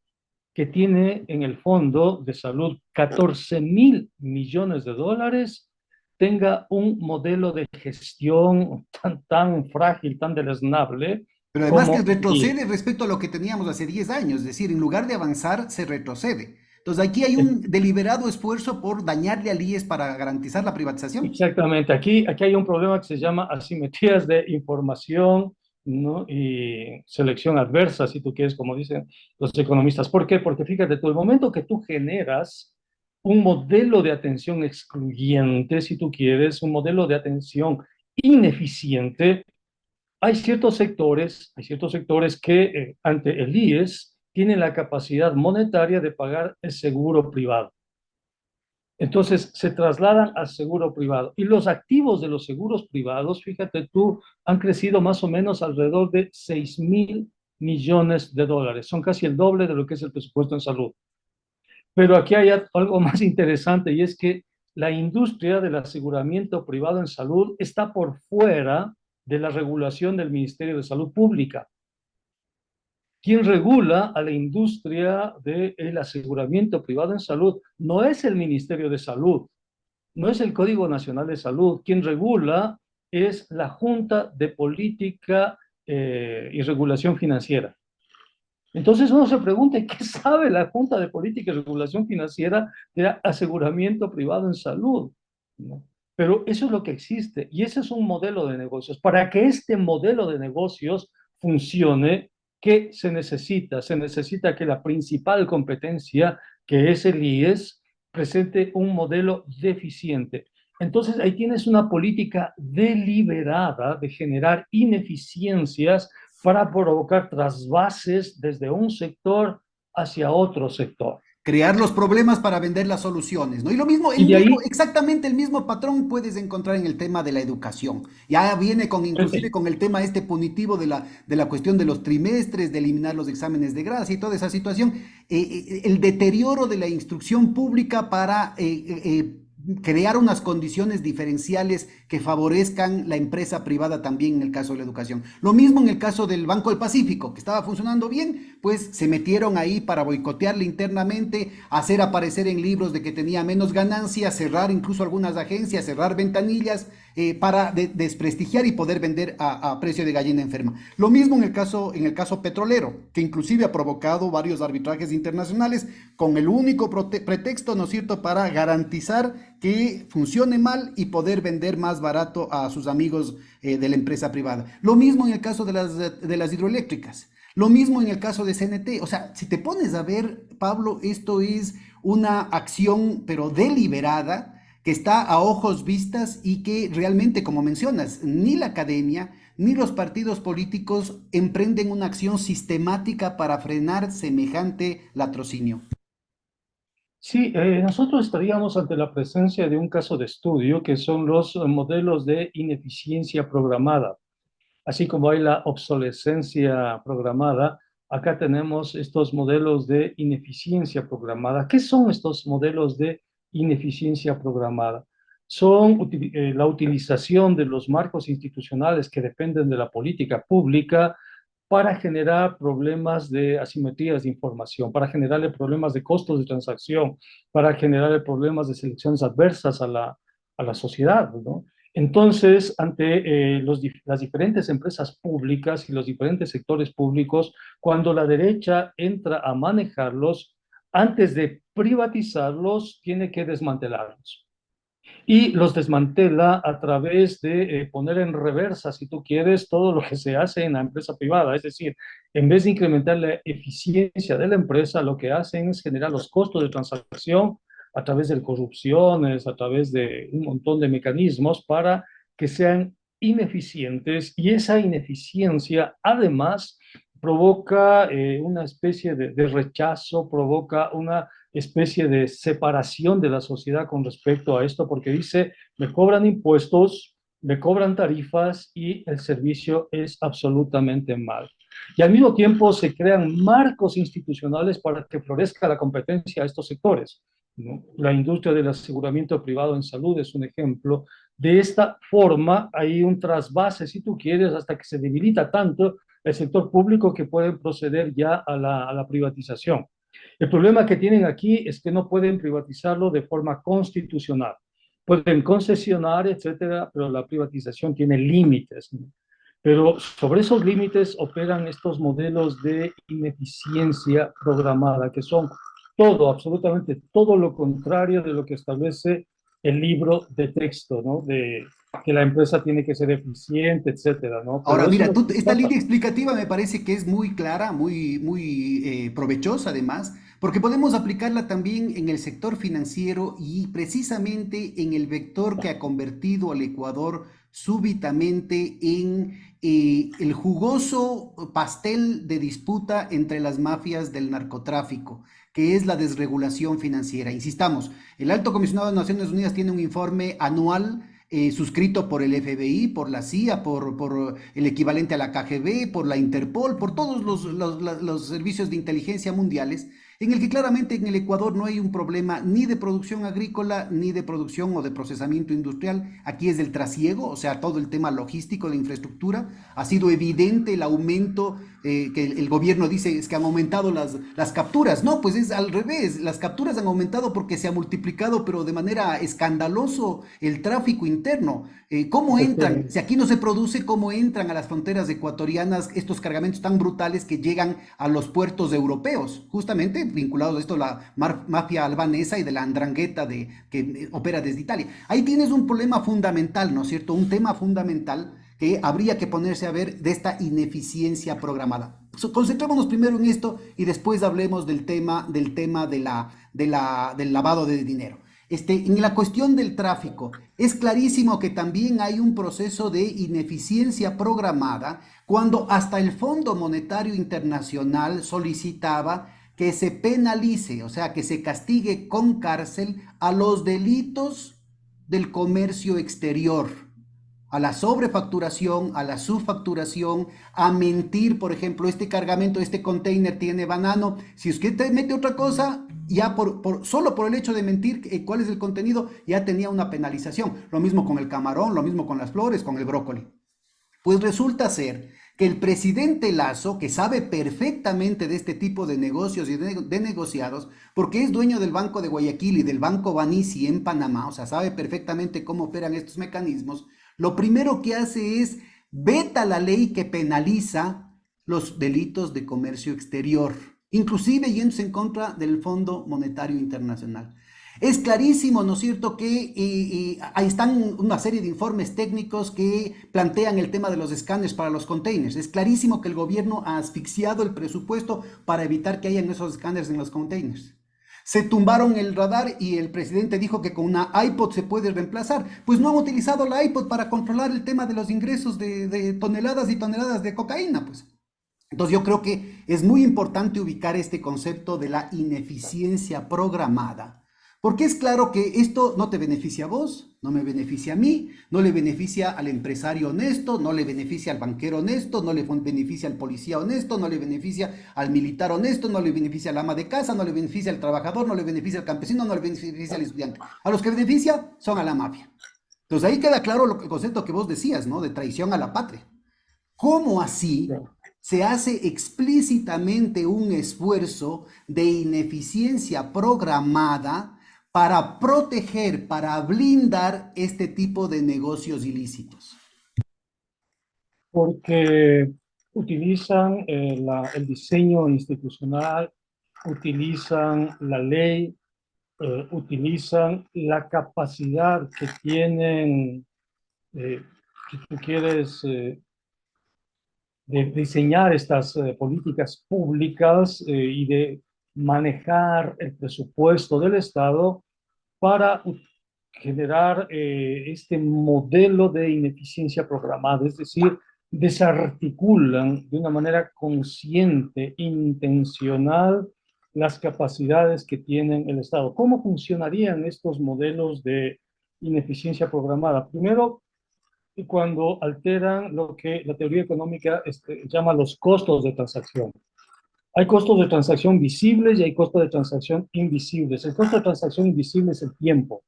que tiene en el Fondo de Salud 14.000 millones de dólares tenga un modelo de gestión tan frágil, tan deleznable. Pero además que retrocede respecto a lo que teníamos hace 10 años, es decir, en lugar de avanzar, se retrocede. Entonces aquí hay un deliberado esfuerzo por dañarle al IES para garantizar la privatización. Exactamente, aquí hay un problema que se llama asimetrías de información, ¿no? Y selección adversa, si tú quieres, como dicen los economistas. ¿Por qué? Porque fíjate tú, el momento que tú generas un modelo de atención excluyente, si tú quieres, un modelo de atención ineficiente, hay ciertos sectores que ante el IES tienen la capacidad monetaria de pagar el seguro privado. Entonces se trasladan al seguro privado. Y los activos de los seguros privados, fíjate tú, han crecido más o menos alrededor de 6.000 millones de dólares. Son casi el doble de lo que es el presupuesto en salud. Pero aquí hay algo más interesante y es que la industria del aseguramiento privado en salud está por fuera de la regulación del Ministerio de Salud Pública. Quien regula a la industria del aseguramiento privado en salud no es el Ministerio de Salud, no es el Código Nacional de Salud. Quien regula es la Junta de Política y Regulación Financiera. Entonces uno se pregunta, ¿qué sabe la Junta de Política y Regulación Financiera de aseguramiento privado en salud? ¿No? Pero eso es lo que existe y ese es un modelo de negocios. Para que este modelo de negocios funcione, ¿qué se necesita? Se necesita que la principal competencia, que es el IES, presente un modelo deficiente. Entonces ahí tienes una política deliberada de generar ineficiencias para provocar trasvases desde un sector hacia otro sector. Crear los problemas para vender las soluciones, ¿no? Y lo mismo, exactamente el mismo patrón puedes encontrar en el tema de la educación. Ya viene inclusive con el tema punitivo de la cuestión de los trimestres, de eliminar los exámenes de gracia y toda esa situación. El deterioro de la instrucción pública para crear unas condiciones diferenciales que favorezcan la empresa privada también en el caso de la educación. Lo mismo en el caso del Banco del Pacífico, que estaba funcionando bien, pues se metieron ahí para boicotearle internamente, hacer aparecer en libros de que tenía menos ganancias, cerrar incluso algunas agencias, cerrar ventanillas, para desprestigiar y poder vender a precio de gallina enferma. Lo mismo en el caso petrolero, que inclusive ha provocado varios arbitrajes internacionales con el único pretexto, ¿no es cierto?, para garantizar que funcione mal y poder vender más barato a sus amigos de la empresa privada. Lo mismo en el caso de las hidroeléctricas. Lo mismo en el caso de CNT. O sea, si te pones a ver, Pablo, esto es una acción, pero deliberada, que está a ojos vistas y que realmente, como mencionas, ni la academia ni los partidos políticos emprenden una acción sistemática para frenar semejante latrocinio. Sí, nosotros estaríamos ante la presencia de un caso de estudio que son los modelos de ineficiencia programada. Así como hay la obsolescencia programada, acá tenemos estos modelos de ineficiencia programada. ¿Qué son estos modelos de ineficiencia programada? Son la utilización de los marcos institucionales que dependen de la política pública para generar problemas de asimetrías de información, para generarle problemas de costos de transacción, para generarle problemas de selecciones adversas a la sociedad, ¿no? Entonces, ante las diferentes empresas públicas y los diferentes sectores públicos, cuando la derecha entra a manejarlos, antes de privatizarlos, tiene que desmantelarlos y los desmantela a través de poner en reversa, si tú quieres, todo lo que se hace en la empresa privada. Es decir, en vez de incrementar la eficiencia de la empresa, lo que hacen es generar los costos de transacción a través de corrupciones, a través de un montón de mecanismos para que sean ineficientes, y esa ineficiencia además provoca una especie de rechazo, provoca una especie de separación de la sociedad con respecto a esto, porque dice, me cobran impuestos, me cobran tarifas y el servicio es absolutamente mal. Y al mismo tiempo se crean marcos institucionales para que florezca la competencia a estos sectores, ¿no? La industria del aseguramiento privado en salud es un ejemplo. De esta forma hay un trasvase, si tú quieres, hasta que se debilita tanto el sector público que pueden proceder ya a la privatización. El problema que tienen aquí es que no pueden privatizarlo de forma constitucional. Pueden concesionar, etcétera, pero la privatización tiene límites, ¿no? Pero sobre esos límites operan estos modelos de ineficiencia programada, que son todo, absolutamente todo lo contrario de lo que establece el libro de texto, ¿no? De que la empresa tiene que ser eficiente, etcétera, ¿no? Ahora, Pero eso mira, es lo que esta pasa. línea explicativa me parece que es muy clara, muy provechosa además, porque podemos aplicarla también en el sector financiero y precisamente en el vector que ha convertido al Ecuador súbitamente en el jugoso pastel de disputa entre las mafias del narcotráfico, que es la desregulación financiera. Insistamos, el Alto Comisionado de Naciones Unidas tiene un informe anual suscrito por el FBI, por la CIA, por el equivalente a la KGB, por la Interpol, por todos los servicios de inteligencia mundiales, en el que claramente en el Ecuador no hay un problema ni de producción agrícola, ni de producción o de procesamiento industrial. Aquí es del trasiego, o sea, todo el tema logístico de infraestructura. Ha sido evidente el aumento que el gobierno dice es que han aumentado las capturas. No, pues es al revés. Las capturas han aumentado porque se ha multiplicado, pero de manera escandaloso, el tráfico interno. ¿Cómo entran? Si Efectivamente. aquí no se produce, ¿cómo entran a las fronteras ecuatorianas estos cargamentos tan brutales que llegan a los puertos europeos? Justamente vinculados a esto la mafia albanesa y de la andrangheta que opera desde Italia. Ahí tienes un problema fundamental, ¿no es cierto? Un tema fundamental que habría que ponerse a ver de esta ineficiencia programada. Concentrémonos primero en esto y después hablemos del lavado de dinero. En la cuestión del tráfico, es clarísimo que también hay un proceso de ineficiencia programada cuando hasta el Fondo Monetario Internacional solicitaba que se penalice, o sea, que se castigue con cárcel a los delitos del comercio exterior. a la sobrefacturación, a la subfacturación, a mentir, por ejemplo, este cargamento, este container tiene banano, si usted te mete otra cosa, ya solo por el hecho de mentir cuál es el contenido, ya tenía una penalización. Lo mismo con el camarón, lo mismo con las flores, con el brócoli. Pues resulta ser que el presidente Lasso, que sabe perfectamente de este tipo de negocios y de negociados, porque es dueño del Banco de Guayaquil y del Banco Banisi en Panamá, o sea, sabe perfectamente cómo operan estos mecanismos, lo primero que hace es veta la ley que penaliza los delitos de comercio exterior, inclusive yéndose en contra del Fondo Monetario Internacional. Es clarísimo, ¿no es cierto?, que ahí están una serie de informes técnicos que plantean el tema de los escáneres para los containers. Es clarísimo que el gobierno ha asfixiado el presupuesto para evitar que hayan esos escáneres en los containers. Se tumbaron el radar y el presidente dijo que con una iPod se puede reemplazar. Pues no han utilizado la iPod para controlar el tema de los ingresos de toneladas y toneladas de cocaína, pues. Entonces yo creo que es muy importante ubicar este concepto de la ineficiencia programada. Porque es claro que esto no te beneficia a vos, no me beneficia a mí, no le beneficia al empresario honesto, no le beneficia al banquero honesto, no le beneficia al policía honesto, no le beneficia al militar honesto, no le beneficia al ama de casa, no le beneficia al trabajador, no le beneficia al campesino, no le beneficia al estudiante. A los que beneficia son a la mafia. Entonces ahí queda claro el concepto que vos decías, ¿no? De traición a la patria. ¿Cómo así se hace explícitamente un esfuerzo de ineficiencia programada para proteger, para blindar este tipo de negocios ilícitos? Porque utilizan el diseño institucional, utilizan la ley, utilizan la capacidad que tienen, si tú quieres, de diseñar estas políticas públicas y de manejar el presupuesto del Estado para generar este modelo de ineficiencia programada, es decir, desarticulan de una manera consciente, intencional, las capacidades que tienen el Estado. ¿Cómo funcionarían estos modelos de ineficiencia programada? Primero, cuando alteran lo que la teoría económica llama los costos de transacción. Hay costos de transacción visibles y hay costos de transacción invisibles. El costo de transacción invisible es el tiempo.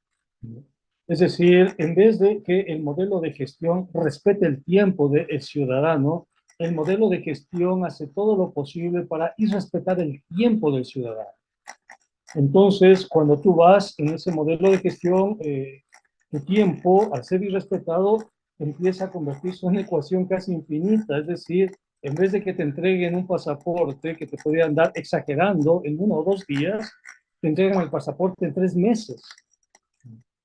Es decir, en vez de que el modelo de gestión respete el tiempo del ciudadano, el modelo de gestión hace todo lo posible para irrespetar el tiempo del ciudadano. Entonces, cuando tú vas en ese modelo de gestión, tu tiempo, al ser irrespetado, empieza a convertirse en una ecuación casi infinita. Es decir, en vez de que te entreguen un pasaporte que te podrían dar exagerando en 1 o 2 días, te entregan el pasaporte en 3 meses.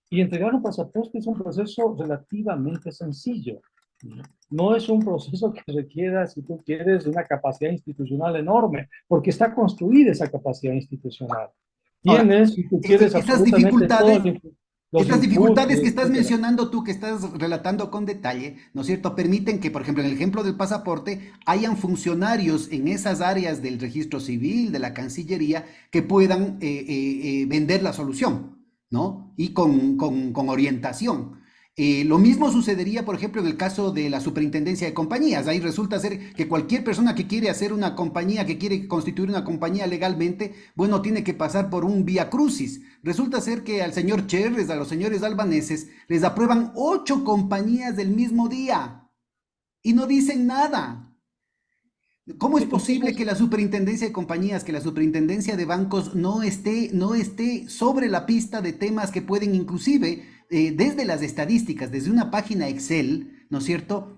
Y entregar un pasaporte es un proceso relativamente sencillo. No es un proceso que requiera, si tú quieres, una capacidad institucional enorme, porque está construida esa capacidad institucional. Tienes, si tú quieres, absolutamente todos los estas dificultades que estás etcétera. mencionando tú, que estás relatando con detalle, ¿no es cierto?, permiten que, por ejemplo, en el ejemplo del pasaporte, hayan funcionarios en esas áreas del registro civil, de la Cancillería, que puedan vender la solución, ¿no? Y con orientación. Lo mismo sucedería, por ejemplo, en el caso de la superintendencia de compañías. Ahí resulta ser que cualquier persona que quiere hacer una compañía, que quiere constituir una compañía legalmente, bueno, tiene que pasar por un vía crucis. Resulta ser que al señor Cherres, a los señores albaneses, les aprueban 8 compañías del mismo día y no dicen nada. ¿Cómo es posible que la superintendencia de compañías, que la superintendencia de bancos no esté sobre la pista de temas que pueden inclusive, desde las estadísticas, desde una página Excel, ¿no es cierto?,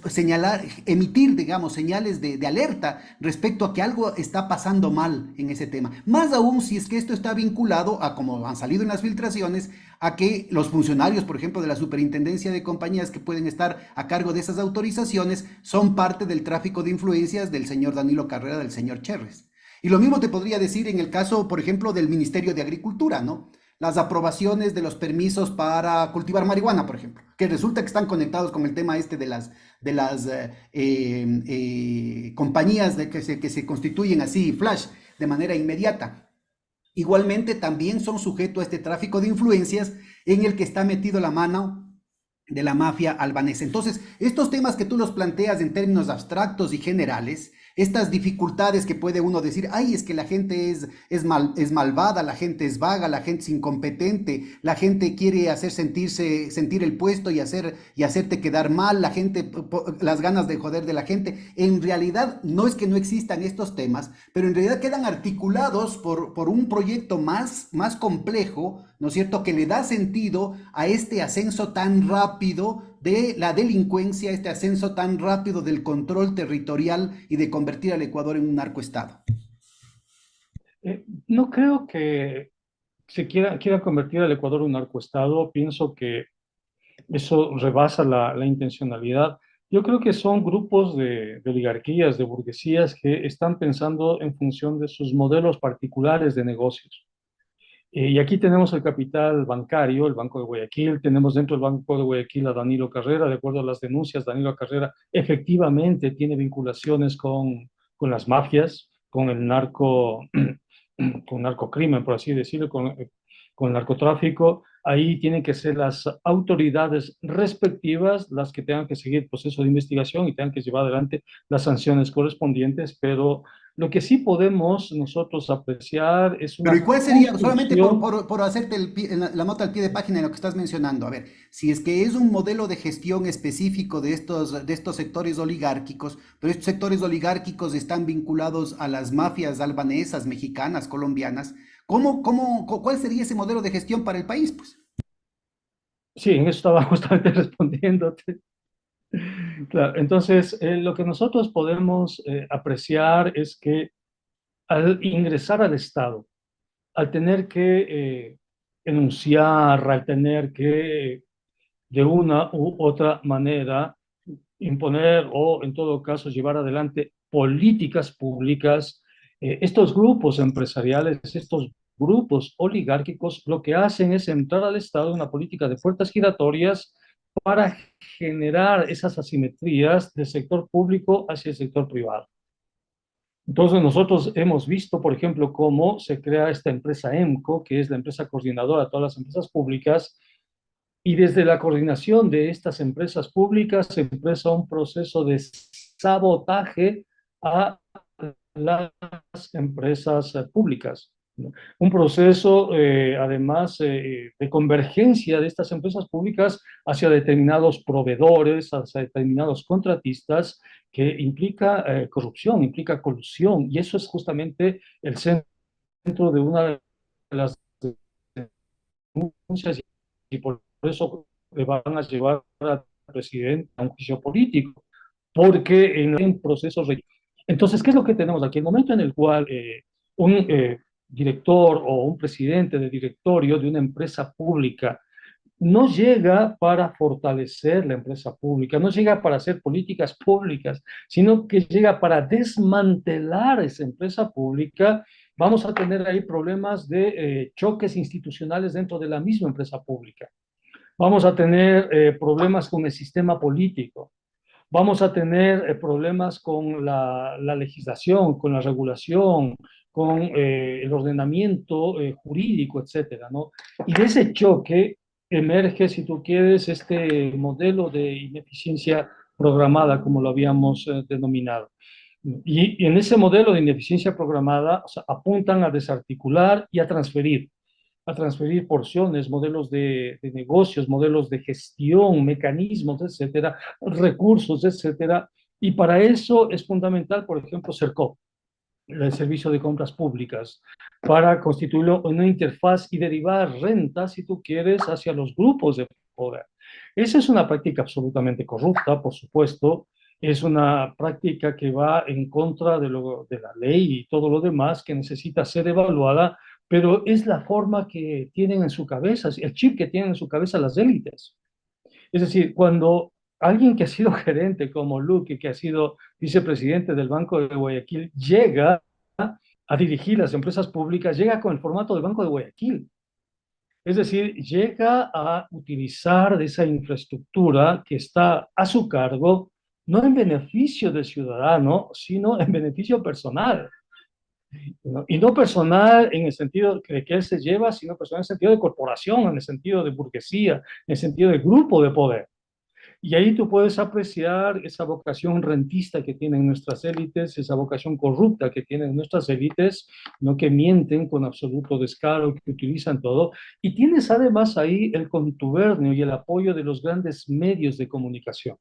señalar, emitir, digamos, señales de alerta respecto a que algo está pasando mal en ese tema? Más aún si es que esto está vinculado a, como han salido en las filtraciones, a que los funcionarios, por ejemplo, de la superintendencia de compañías que pueden estar a cargo de esas autorizaciones son parte del tráfico de influencias del señor Danilo Carrera, del señor Cherres. Y lo mismo te podría decir en el caso, por ejemplo, del Ministerio de Agricultura, ¿no? Las aprobaciones de los permisos para cultivar marihuana, por ejemplo, que resulta que están conectados con el tema este de las compañías que se constituyen así, flash, de manera inmediata. Igualmente también son sujetos a este tráfico de influencias en el que está metido la mano de la mafia albanesa. Entonces, estos temas que tú los planteas en términos abstractos y generales, estas dificultades que puede uno decir, ay, es que la gente es malvada, la gente es vaga, la gente es incompetente, la gente quiere sentir el puesto y hacerte quedar mal, la gente, las ganas de joder de la gente. En realidad, no es que no existan estos temas, pero en realidad quedan articulados por un proyecto más complejo, ¿no es cierto?, que le da sentido a este ascenso tan rápido de la delincuencia, este ascenso tan rápido del control territorial y de convertir al Ecuador en un narcoestado. No creo que se quiera convertir al Ecuador en un narcoestado. Pienso que eso rebasa la intencionalidad. Yo creo que son grupos de oligarquías, de burguesías que están pensando en función de sus modelos particulares de negocios. Y aquí tenemos el capital bancario, el Banco de Guayaquil, tenemos dentro del Banco de Guayaquil a Danilo Carrera. De acuerdo a las denuncias, Danilo Carrera efectivamente tiene vinculaciones con las mafias, con el con narcocrimen, por así decirlo, con el narcotráfico. Ahí tienen que ser las autoridades respectivas las que tengan que seguir el proceso de investigación y tengan que llevar adelante las sanciones correspondientes, pero lo que sí podemos nosotros apreciar es Pero ¿y una cuál sería, solamente construcción. por hacerte la nota al pie de página de lo que estás mencionando? A ver, si es que es un modelo de gestión específico de estos sectores oligárquicos, pero estos sectores oligárquicos están vinculados a las mafias albanesas, mexicanas, colombianas, ¿cuál sería ese modelo de gestión para el país, pues? Sí, en eso estaba justamente respondiéndote. Claro, entonces lo que nosotros podemos apreciar es que al ingresar al Estado, al tener que enunciar, al tener que de una u otra manera imponer o en todo caso llevar adelante políticas públicas, estos grupos empresariales, estos grupos oligárquicos, lo que hacen es entrar al Estado en una política de puertas giratorias para generar esas asimetrías del sector público hacia el sector privado. Entonces nosotros hemos visto, por ejemplo, cómo se crea esta empresa EMCO, que es la empresa coordinadora de todas las empresas públicas, y desde la coordinación de estas empresas públicas se empieza un proceso de sabotaje a las empresas públicas, ¿no? Un proceso, además, de convergencia de estas empresas públicas hacia determinados proveedores, hacia determinados contratistas, que implica corrupción, implica colusión, y eso es justamente el centro de una de las denuncias, y por eso le van a llevar al presidente a un juicio político, porque en procesos. Entonces, ¿qué es lo que tenemos aquí? El momento en el cual un director o un presidente de directorio de una empresa pública no llega para fortalecer la empresa pública, no llega para hacer políticas públicas, sino que llega para desmantelar esa empresa pública, vamos a tener ahí problemas de choques institucionales dentro de la misma empresa pública. Vamos a tener problemas con el sistema político. Vamos a tener problemas con la legislación, con la regulación, con el ordenamiento jurídico, etcétera, ¿no? Y de ese choque emerge, si tú quieres, este modelo de ineficiencia programada, como lo habíamos denominado. Y en ese modelo de ineficiencia programada, o sea, apuntan a desarticular y a transferir porciones, modelos de negocios, modelos de gestión, mecanismos, etcétera, recursos, etcétera. Y para eso es fundamental, por ejemplo, SERCOP, el Servicio de Compras Públicas, para constituirlo en una interfaz y derivar rentas, si tú quieres, hacia los grupos de poder. Esa es una práctica absolutamente corrupta, por supuesto. Es una práctica que va en contra de la ley y todo lo demás, que necesita ser evaluada, pero es la forma que tienen en su cabeza, el chip que tienen en su cabeza las élites. Es decir, cuando alguien que ha sido gerente como Luque, que ha sido vicepresidente del Banco de Guayaquil, llega a dirigir las empresas públicas, llega con el formato del Banco de Guayaquil. Es decir, llega a utilizar de esa infraestructura que está a su cargo, no en beneficio del ciudadano, sino en beneficio personal, ¿no? Y no personal en el sentido de que él se lleva, sino personal en el sentido de corporación, en el sentido de burguesía, en el sentido de grupo de poder. Y ahí tú puedes apreciar esa vocación rentista que tienen nuestras élites, esa vocación corrupta que tienen nuestras élites, ¿no? Que mienten con absoluto descaro, que utilizan todo. Y tienes además ahí el contubernio y el apoyo de los grandes medios de comunicación.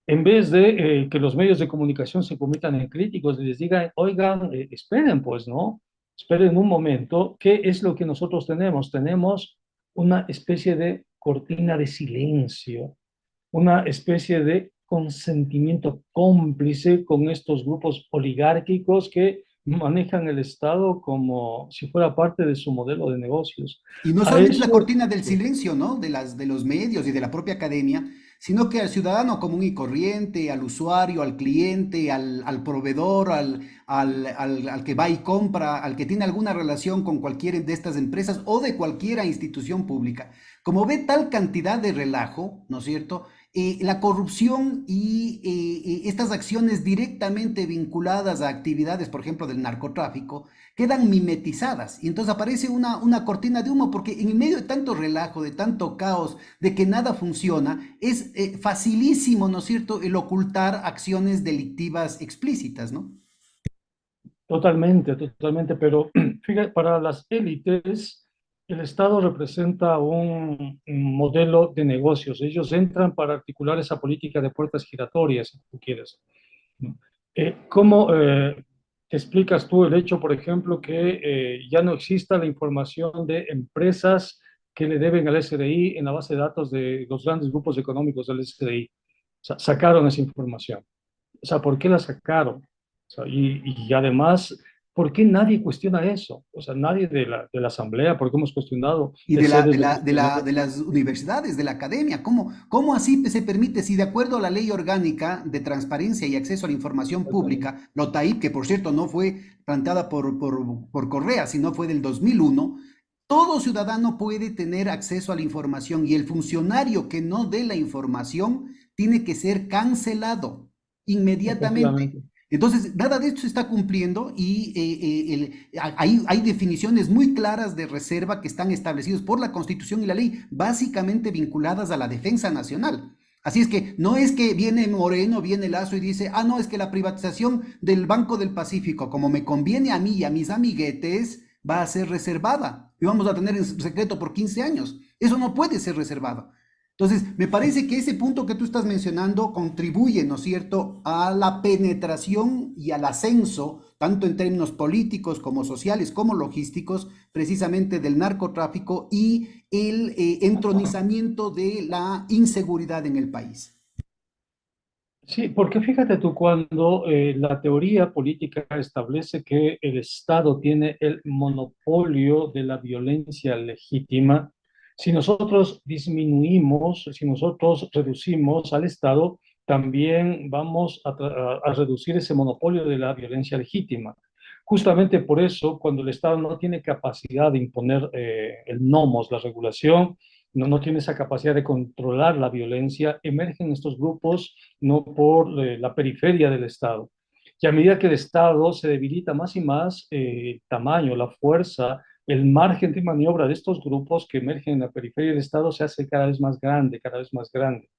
En vez de que los medios de comunicación se conviertan en críticos y les digan, oigan, esperen pues, ¿no? Esperen un momento, ¿qué es lo que nosotros tenemos? Tenemos una especie de cortina de silencio, una especie de consentimiento cómplice con estos grupos oligárquicos que manejan el Estado como si fuera parte de su modelo de negocios. Y no A solamente la eso, cortina del silencio, ¿no? De los medios y de la propia academia, sino que al ciudadano común y corriente, al usuario, al cliente, al proveedor, al que va y compra, al que tiene alguna relación con cualquiera de estas empresas o de cualquier institución pública, como ve tal cantidad de relajo, ¿no es cierto? La corrupción y estas acciones directamente vinculadas a actividades, por ejemplo, del narcotráfico, quedan mimetizadas y entonces aparece una cortina de humo porque en medio de tanto relajo, de tanto caos, de que nada funciona, es facilísimo, ¿no es cierto?, el ocultar acciones delictivas explícitas, ¿no? totalmente, totalmente, pero fíjate, para las élites, el Estado representa un modelo de negocios. Ellos entran para articular esa política de puertas giratorias, si tú quieres, ¿no? ¿Cómo te explicas tú el hecho, por ejemplo, que ya no exista la información de empresas que le deben al SRI en la base de datos de los grandes grupos económicos del SRI? O sea, sacaron esa información. O sea, ¿por qué la sacaron? O sea, y además, ¿por qué nadie cuestiona eso? O sea, nadie de la asamblea, ¿por qué hemos cuestionado Y sedes de cuestionar? de las universidades, de la academia. ¿Cómo así se permite, si de acuerdo a la Ley Orgánica de Transparencia y Acceso a la Información Exactamente. Pública, la OTAIP, que por cierto no fue planteada por Correa, sino fue del 2001, todo ciudadano puede tener acceso a la información y el funcionario que no dé la información tiene que ser cancelado inmediatamente? Efectivamente. Entonces, nada de esto se está cumpliendo y hay definiciones muy claras de reserva que están establecidas por la Constitución y la ley, básicamente vinculadas a la defensa nacional. Así es que no es que viene Moreno, viene Lazo y dice, ah, no, es que la privatización del Banco del Pacífico, como me conviene a mí y a mis amiguetes, va a ser reservada y vamos a tener en secreto por 15 años. Eso no puede ser reservado. Entonces, me parece que ese punto que tú estás mencionando contribuye, ¿no es cierto?, a la penetración y al ascenso, tanto en términos políticos como sociales como logísticos, precisamente del narcotráfico y el entronizamiento de la inseguridad en el país. Sí, porque fíjate tú, cuando la teoría política establece que el Estado tiene el monopolio de la violencia legítima, si nosotros disminuimos, si nosotros reducimos al Estado, también vamos a reducir ese monopolio de la violencia legítima. Justamente por eso, cuando el Estado no tiene capacidad de imponer el nomos, la regulación, no tiene esa capacidad de controlar la violencia, emergen estos grupos no por la periferia del Estado. Y a medida que el Estado se debilita más y más, el tamaño, la fuerza, el margen de maniobra de estos grupos que emergen en la periferia del Estado se hace cada vez más grande, cada vez más grande.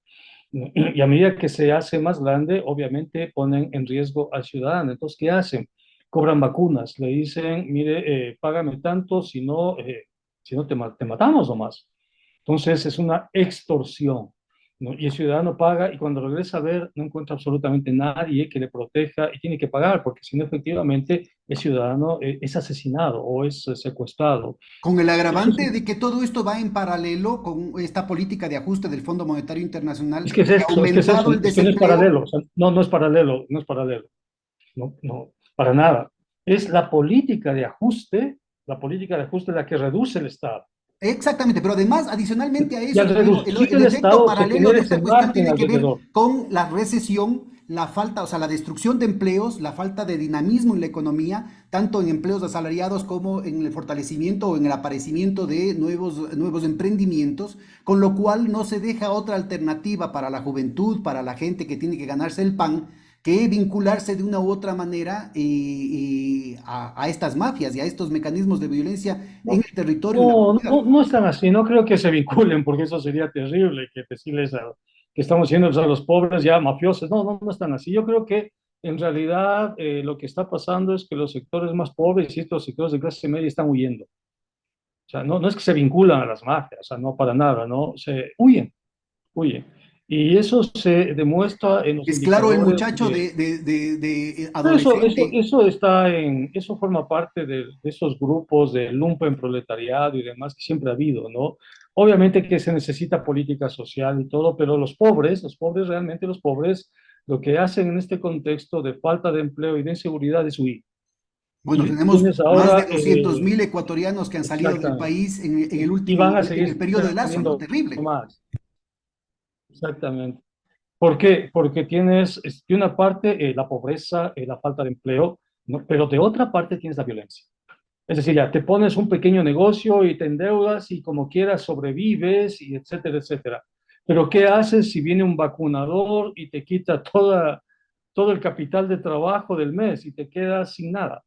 Y a medida que se hace más grande, obviamente ponen en riesgo al ciudadano. Entonces, ¿qué hacen? Cobran vacunas, le dicen, mire, págame tanto, si no te matamos nomás. Entonces es una extorsión, ¿no? Y el ciudadano paga y cuando regresa a ver no encuentra absolutamente nadie que le proteja y tiene que pagar, porque si no, efectivamente, el ciudadano es asesinado o es secuestrado. Con el Eso agravante sí, de que todo esto va en paralelo con esta política de ajuste del Fondo Monetario es Internacional que es que ha eso, es que es aumentado eso, el es que no es desempleo. paralelo, o sea, no es paralelo, no es paralelo, no, para nada. Es la política de ajuste la que reduce el Estado. Exactamente, pero además, adicionalmente a Y eso, al te digo, reducir el el efecto Estado se paralelo de genera esta ese cuestión margen tiene que ver alrededor. con la recesión, la falta, o sea, la destrucción de empleos, la falta de dinamismo en la economía, tanto en empleos asalariados como en el fortalecimiento o en el aparecimiento de nuevos emprendimientos, con lo cual no se deja otra alternativa para la juventud, para la gente que tiene que ganarse el pan, que vincularse de una u otra manera a estas mafias y a estos mecanismos de violencia en No, el territorio, en la comunidad. no están así, no creo que se vinculen, porque eso sería terrible que decirles a que estamos diciendo a los pobres ya mafiosos. No, no, no están así. Yo creo que en realidad lo que está pasando es que los sectores más pobres y estos sectores de clase media están huyendo. O sea, no, no es que se vinculan a las mafias, o sea, no para nada, ¿no? Se huyen, huyen. Y eso se demuestra en los Es claro, el indicadores muchacho de... de Pero adolescente. eso está en, eso forma parte de esos grupos de lumpen proletariado y demás que siempre ha habido, ¿no? Obviamente que se necesita política social y todo, pero los pobres, realmente los pobres, lo que hacen en este contexto de falta de empleo y de inseguridad es huir. Bueno, Y tenemos tienes más de ahora, 200.000 ecuatorianos que han salido del exactamente, país en el y último, van a en seguir el periodo de Lazo, ¿no? saliendo Terrible. más, exactamente. ¿Por qué? Porque tienes, de una parte, la pobreza, la falta de empleo, ¿no? Pero de otra parte tienes la violencia. Es decir, ya te pones un pequeño negocio y te endeudas y como quieras sobrevives y etcétera, etcétera. Pero ¿qué haces si viene un vacunador y te quita todo el capital de trabajo del mes y te quedas sin nada?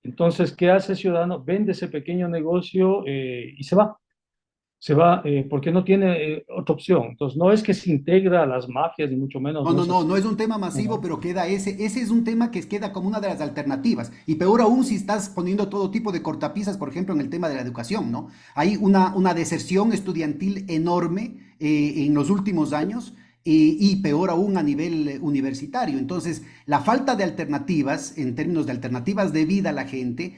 Entonces, ¿qué hace el ciudadano? Vende ese pequeño negocio y se va. Se va porque no tiene otra opción. Entonces, no es que se integra a las mafias, ni mucho menos, No, no no, es no, así. no es un tema masivo, No. pero queda ese es un tema que queda como una de las alternativas. Y peor aún si estás poniendo todo tipo de cortapisas, por ejemplo, en el tema de la educación, ¿no? Hay una deserción estudiantil enorme en los últimos años y peor aún a nivel universitario. Entonces, la falta de alternativas, en términos de alternativas de vida a la gente,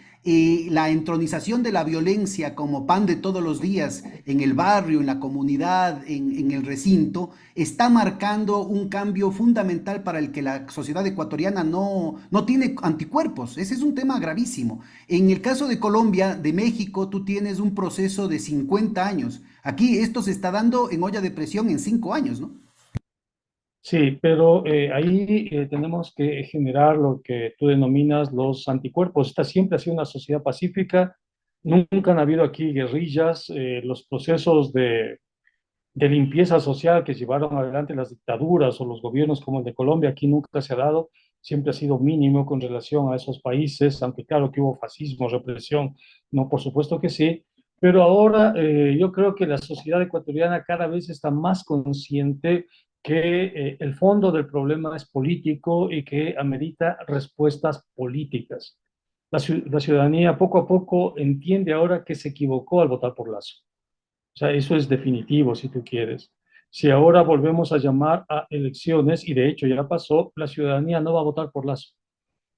la entronización de la violencia como pan de todos los días en el barrio, en la comunidad, en el recinto, está marcando un cambio fundamental para el que la sociedad ecuatoriana no tiene anticuerpos. Ese es un tema gravísimo. En el caso de Colombia, de México, tú tienes un proceso de 50 años. Aquí esto se está dando en olla de presión en 5 años, ¿no? Sí, pero ahí tenemos que generar lo que tú denominas los anticuerpos. Esta siempre ha sido una sociedad pacífica, nunca han habido aquí guerrillas, los procesos de limpieza social que llevaron adelante las dictaduras o los gobiernos como el de Colombia, aquí nunca se ha dado, siempre ha sido mínimo con relación a esos países, aunque claro que hubo fascismo, represión, no, por supuesto que sí, pero ahora yo creo que la sociedad ecuatoriana cada vez está más consciente que el fondo del problema es político y que amerita respuestas políticas. La ciudadanía poco a poco entiende ahora que se equivocó al votar por Lazo. O sea, eso es definitivo, si tú quieres. Si ahora volvemos a llamar a elecciones, y de hecho ya pasó, la ciudadanía no va a votar por Lazo,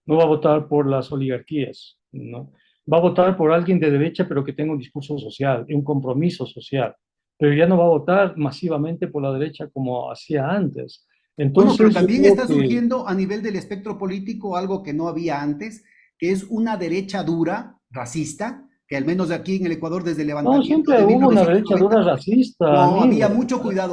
no va a votar por las oligarquías, ¿no? Va a votar por alguien de derecha, pero que tenga un discurso social, un compromiso social, pero ya no va a votar masivamente por la derecha como hacía antes. Bueno, pero Entonces, yo también creo está que surgiendo a nivel del espectro político algo que no había antes, que es una derecha dura, racista, que al menos aquí en el Ecuador desde el no, levantamiento siempre de hubo una derecha dura 1990. racista, No, amigo.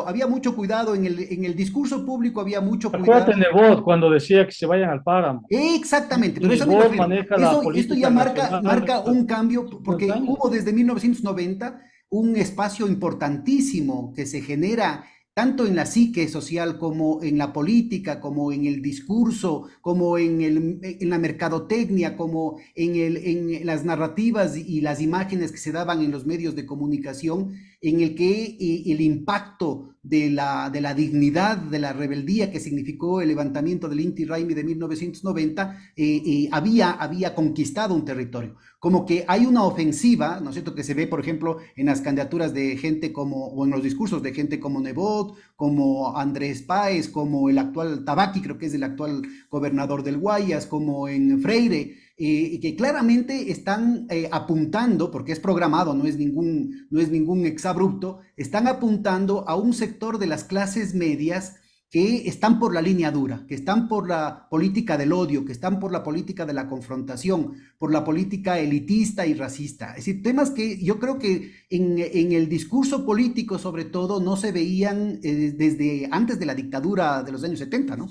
había mucho cuidado en el discurso público, había mucho Acuérdate de cuidado. Nebot cuando decía que se vayan al páramo. Exactamente, pero Y eso me vos refiero. maneja la Esto ya política nacional marca hace un cambio, 50 porque años. hubo desde 1990 un espacio importantísimo que se genera tanto en la psique social como en la política, como en el discurso, como en la mercadotecnia, como en las narrativas y las imágenes que se daban en los medios de comunicación, en el que el impacto de la dignidad, de la rebeldía que significó el levantamiento del Inti Raymi de 1990, había conquistado un territorio. Como que hay una ofensiva, ¿no es cierto?, que se ve, por ejemplo, en las candidaturas de gente como, o en los discursos de gente como Nebot, como Andrés Páez, como el actual Tabaqui, creo que es el actual gobernador del Guayas, como en Freire, que claramente están apuntando, porque es programado, no es ningún exabrupto, están apuntando a un sector de las clases medias que están por la línea dura, que están por la política del odio, que están por la política de la confrontación, por la política elitista y racista. Es decir, temas que yo creo que en el discurso político, sobre todo, no se veían desde antes de la dictadura de los años 70, ¿no?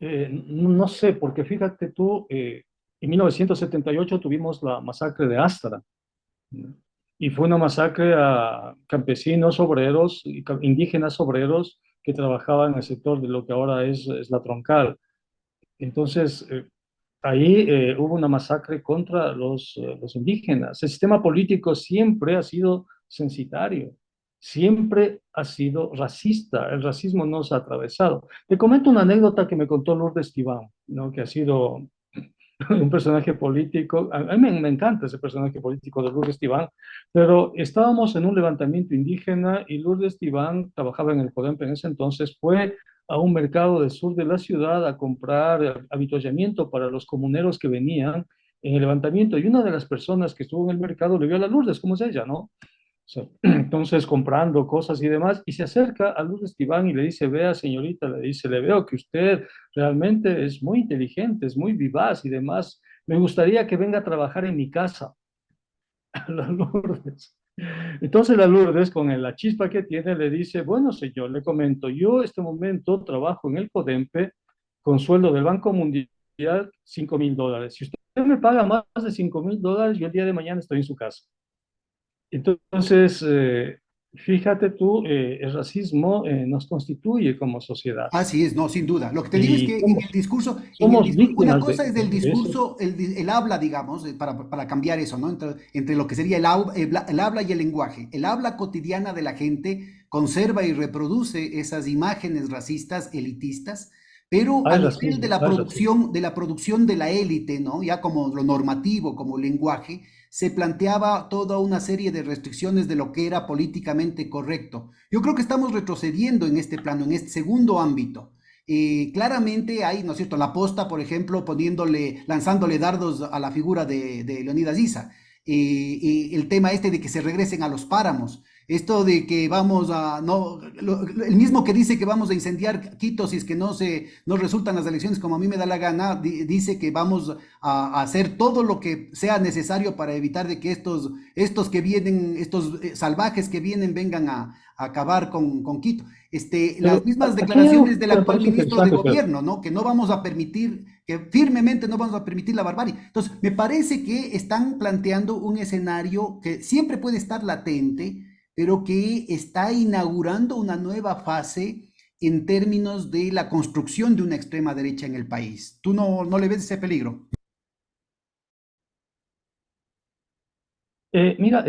No sé, porque fíjate tú, en 1978 tuvimos la masacre de Astra, ¿no? Y fue una masacre a campesinos, obreros, indígenas obreros que trabajaban en el sector de lo que ahora es la Troncal. Entonces, ahí hubo una masacre contra los indígenas. El sistema político siempre ha sido censitario. siempre ha sido racista. El racismo nos ha atravesado. Te comento una anécdota que me contó Lourdes Tibán, ¿no? Que ha sido un personaje político. A mí me encanta ese personaje político de Lourdes Tibán, pero estábamos en un levantamiento indígena y Lourdes Tibán trabajaba en el CODEMPE en ese entonces, fue a un mercado del sur de la ciudad a comprar avituallamiento para los comuneros que venían en el levantamiento, y una de las personas que estuvo en el mercado le vio a la Lourdes, como es ella, ¿no? sea, entonces comprando cosas y demás, y se acerca a Lourdes Tibán y le dice, vea señorita, le dice, le veo que usted realmente es muy inteligente, es muy vivaz y demás, me gustaría que venga a trabajar en mi casa, a la Lourdes. Entonces la Lourdes, con la chispa que tiene, le dice, bueno señor, le comento, yo este momento trabajo en el CODEMPE con sueldo del Banco Mundial, $5.000. Si usted me paga más de $5.000, yo el día de mañana estoy en su casa. Entonces, fíjate tú, el racismo nos constituye como sociedad Así es, no, sin duda. Lo que te digo es y que en el somos discurso, una víctimas cosa es el de eso. discurso, el habla, digamos, para cambiar eso, ¿no? Entre lo que sería el habla y el lenguaje. El habla cotidiana de la gente conserva y reproduce esas imágenes racistas, elitistas, pero a Hay nivel racismo, hay racismo. de la producción de la élite, ¿no? Ya como lo normativo, como lenguaje, se planteaba toda una serie de restricciones de lo que era políticamente correcto. Yo creo que estamos retrocediendo en este plano, en este segundo ámbito. Claramente hay, ¿no es cierto?, la posta, por ejemplo, lanzándole dardos a la figura de Leonidas Issa. El tema este de que se regresen a los páramos. Esto de que vamos a, no, el mismo que dice que vamos a incendiar Quito si es que no resultan las elecciones como a mí me da la gana, dice que vamos a hacer todo lo que sea necesario para evitar de que estos que vienen, estos salvajes que vienen, vengan a acabar con Quito. Las Pero mismas aquí hay algo declaraciones del que me actual parece ministro de interesante, pero gobierno, ¿no? Que no vamos a permitir, que firmemente no vamos a permitir la barbarie. Entonces, me parece que están planteando un escenario que siempre puede estar latente, pero que está inaugurando una nueva fase en términos de la construcción de una extrema derecha en el país. ¿Tú no le ves ese peligro? mira,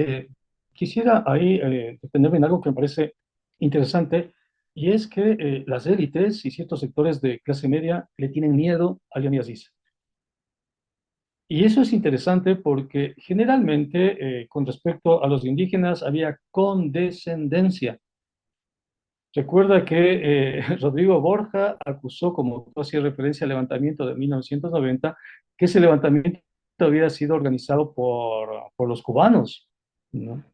quisiera ahí detenerme en algo que me parece interesante, y es que las élites y ciertos sectores de clase media le tienen miedo a Leonidas Issa. Y eso es interesante porque generalmente con respecto a los indígenas había condescendencia. Recuerda que Rodrigo Borja acusó, como tú hacías referencia al levantamiento de 1990, que ese levantamiento había sido organizado por los cubanos, ¿no?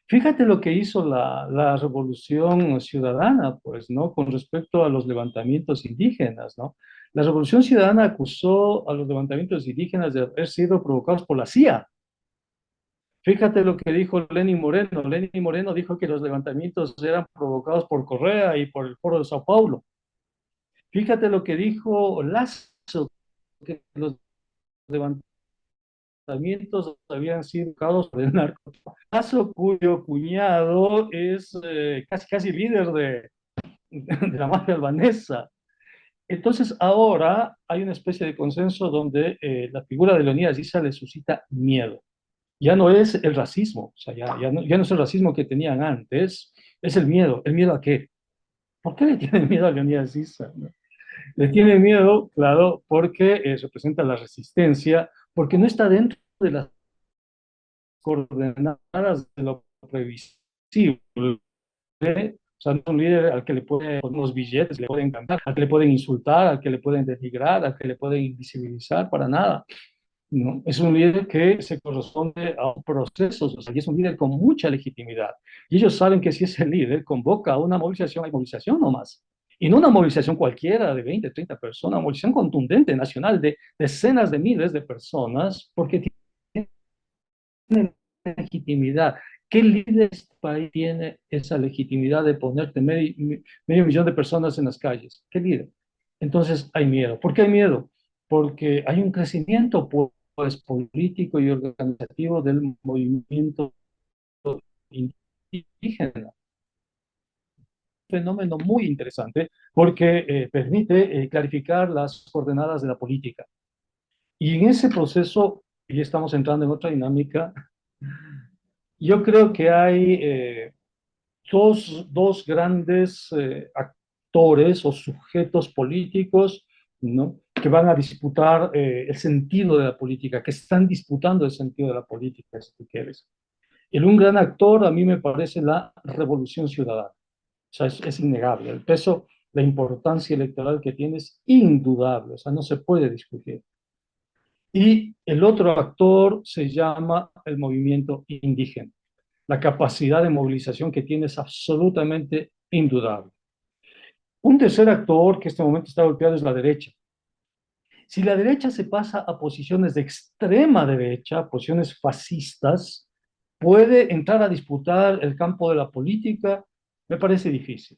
Fíjate lo que hizo la Revolución Ciudadana, pues, ¿no? Con respecto a los levantamientos indígenas, ¿no? La Revolución Ciudadana acusó a los levantamientos indígenas de haber sido provocados por la CIA. Fíjate lo que dijo Lenín Moreno. Lenín Moreno dijo que los levantamientos eran provocados por Correa y por el Foro de Sao Paulo. Fíjate lo que dijo Lazo, que los levantamientos habían sido provocados por el narco. Lazo, cuyo cuñado es casi líder de la mafia albanesa. Entonces ahora hay una especie de consenso donde la figura de Leonidas Issa le suscita miedo. Ya no es el racismo, o sea, ya no es el racismo que tenían antes, es el miedo. ¿El miedo a qué? ¿Por qué le tienen miedo a Leonidas Issa, no? Le tienen miedo, claro, porque representa la resistencia, porque no está dentro de las coordenadas de lo previsible. O sea, no es un líder al que le pueden poner unos billetes, le pueden cantar, al que le pueden insultar, al que le pueden denigrar, al que le pueden invisibilizar, para nada. ¿No? Es un líder que se corresponde a un proceso social y es un líder con mucha legitimidad. Y ellos saben que si ese líder convoca a una movilización, hay movilización nomás. Y no una movilización cualquiera de 20, 30 personas, una movilización contundente, nacional, de decenas de miles de personas, porque tienen legitimidad. ¿Qué líder de este país tiene esa legitimidad de ponerte medio millón de personas en las calles? ¿Qué líder? Entonces hay miedo. ¿Por qué hay miedo? Porque hay un crecimiento pues, político y organizativo del movimiento indígena. Un fenómeno muy interesante porque permite clarificar las coordenadas de la política. Y en ese proceso, y estamos entrando en otra dinámica, yo creo que hay dos grandes actores o sujetos políticos, ¿no? Que van a disputar el sentido de la política, que están disputando el sentido de la política, si tú quieres. Un gran actor a mí me parece la Revolución Ciudadana. O sea, es innegable. El peso, la importancia electoral que tiene es indudable, o sea, no se puede discutir. Y el otro actor se llama el movimiento indígena. La capacidad de movilización que tiene es absolutamente indudable. Un tercer actor que en este momento está golpeado es la derecha. Si la derecha se pasa a posiciones de extrema derecha, posiciones fascistas, puede entrar a disputar el campo de la política, me parece difícil.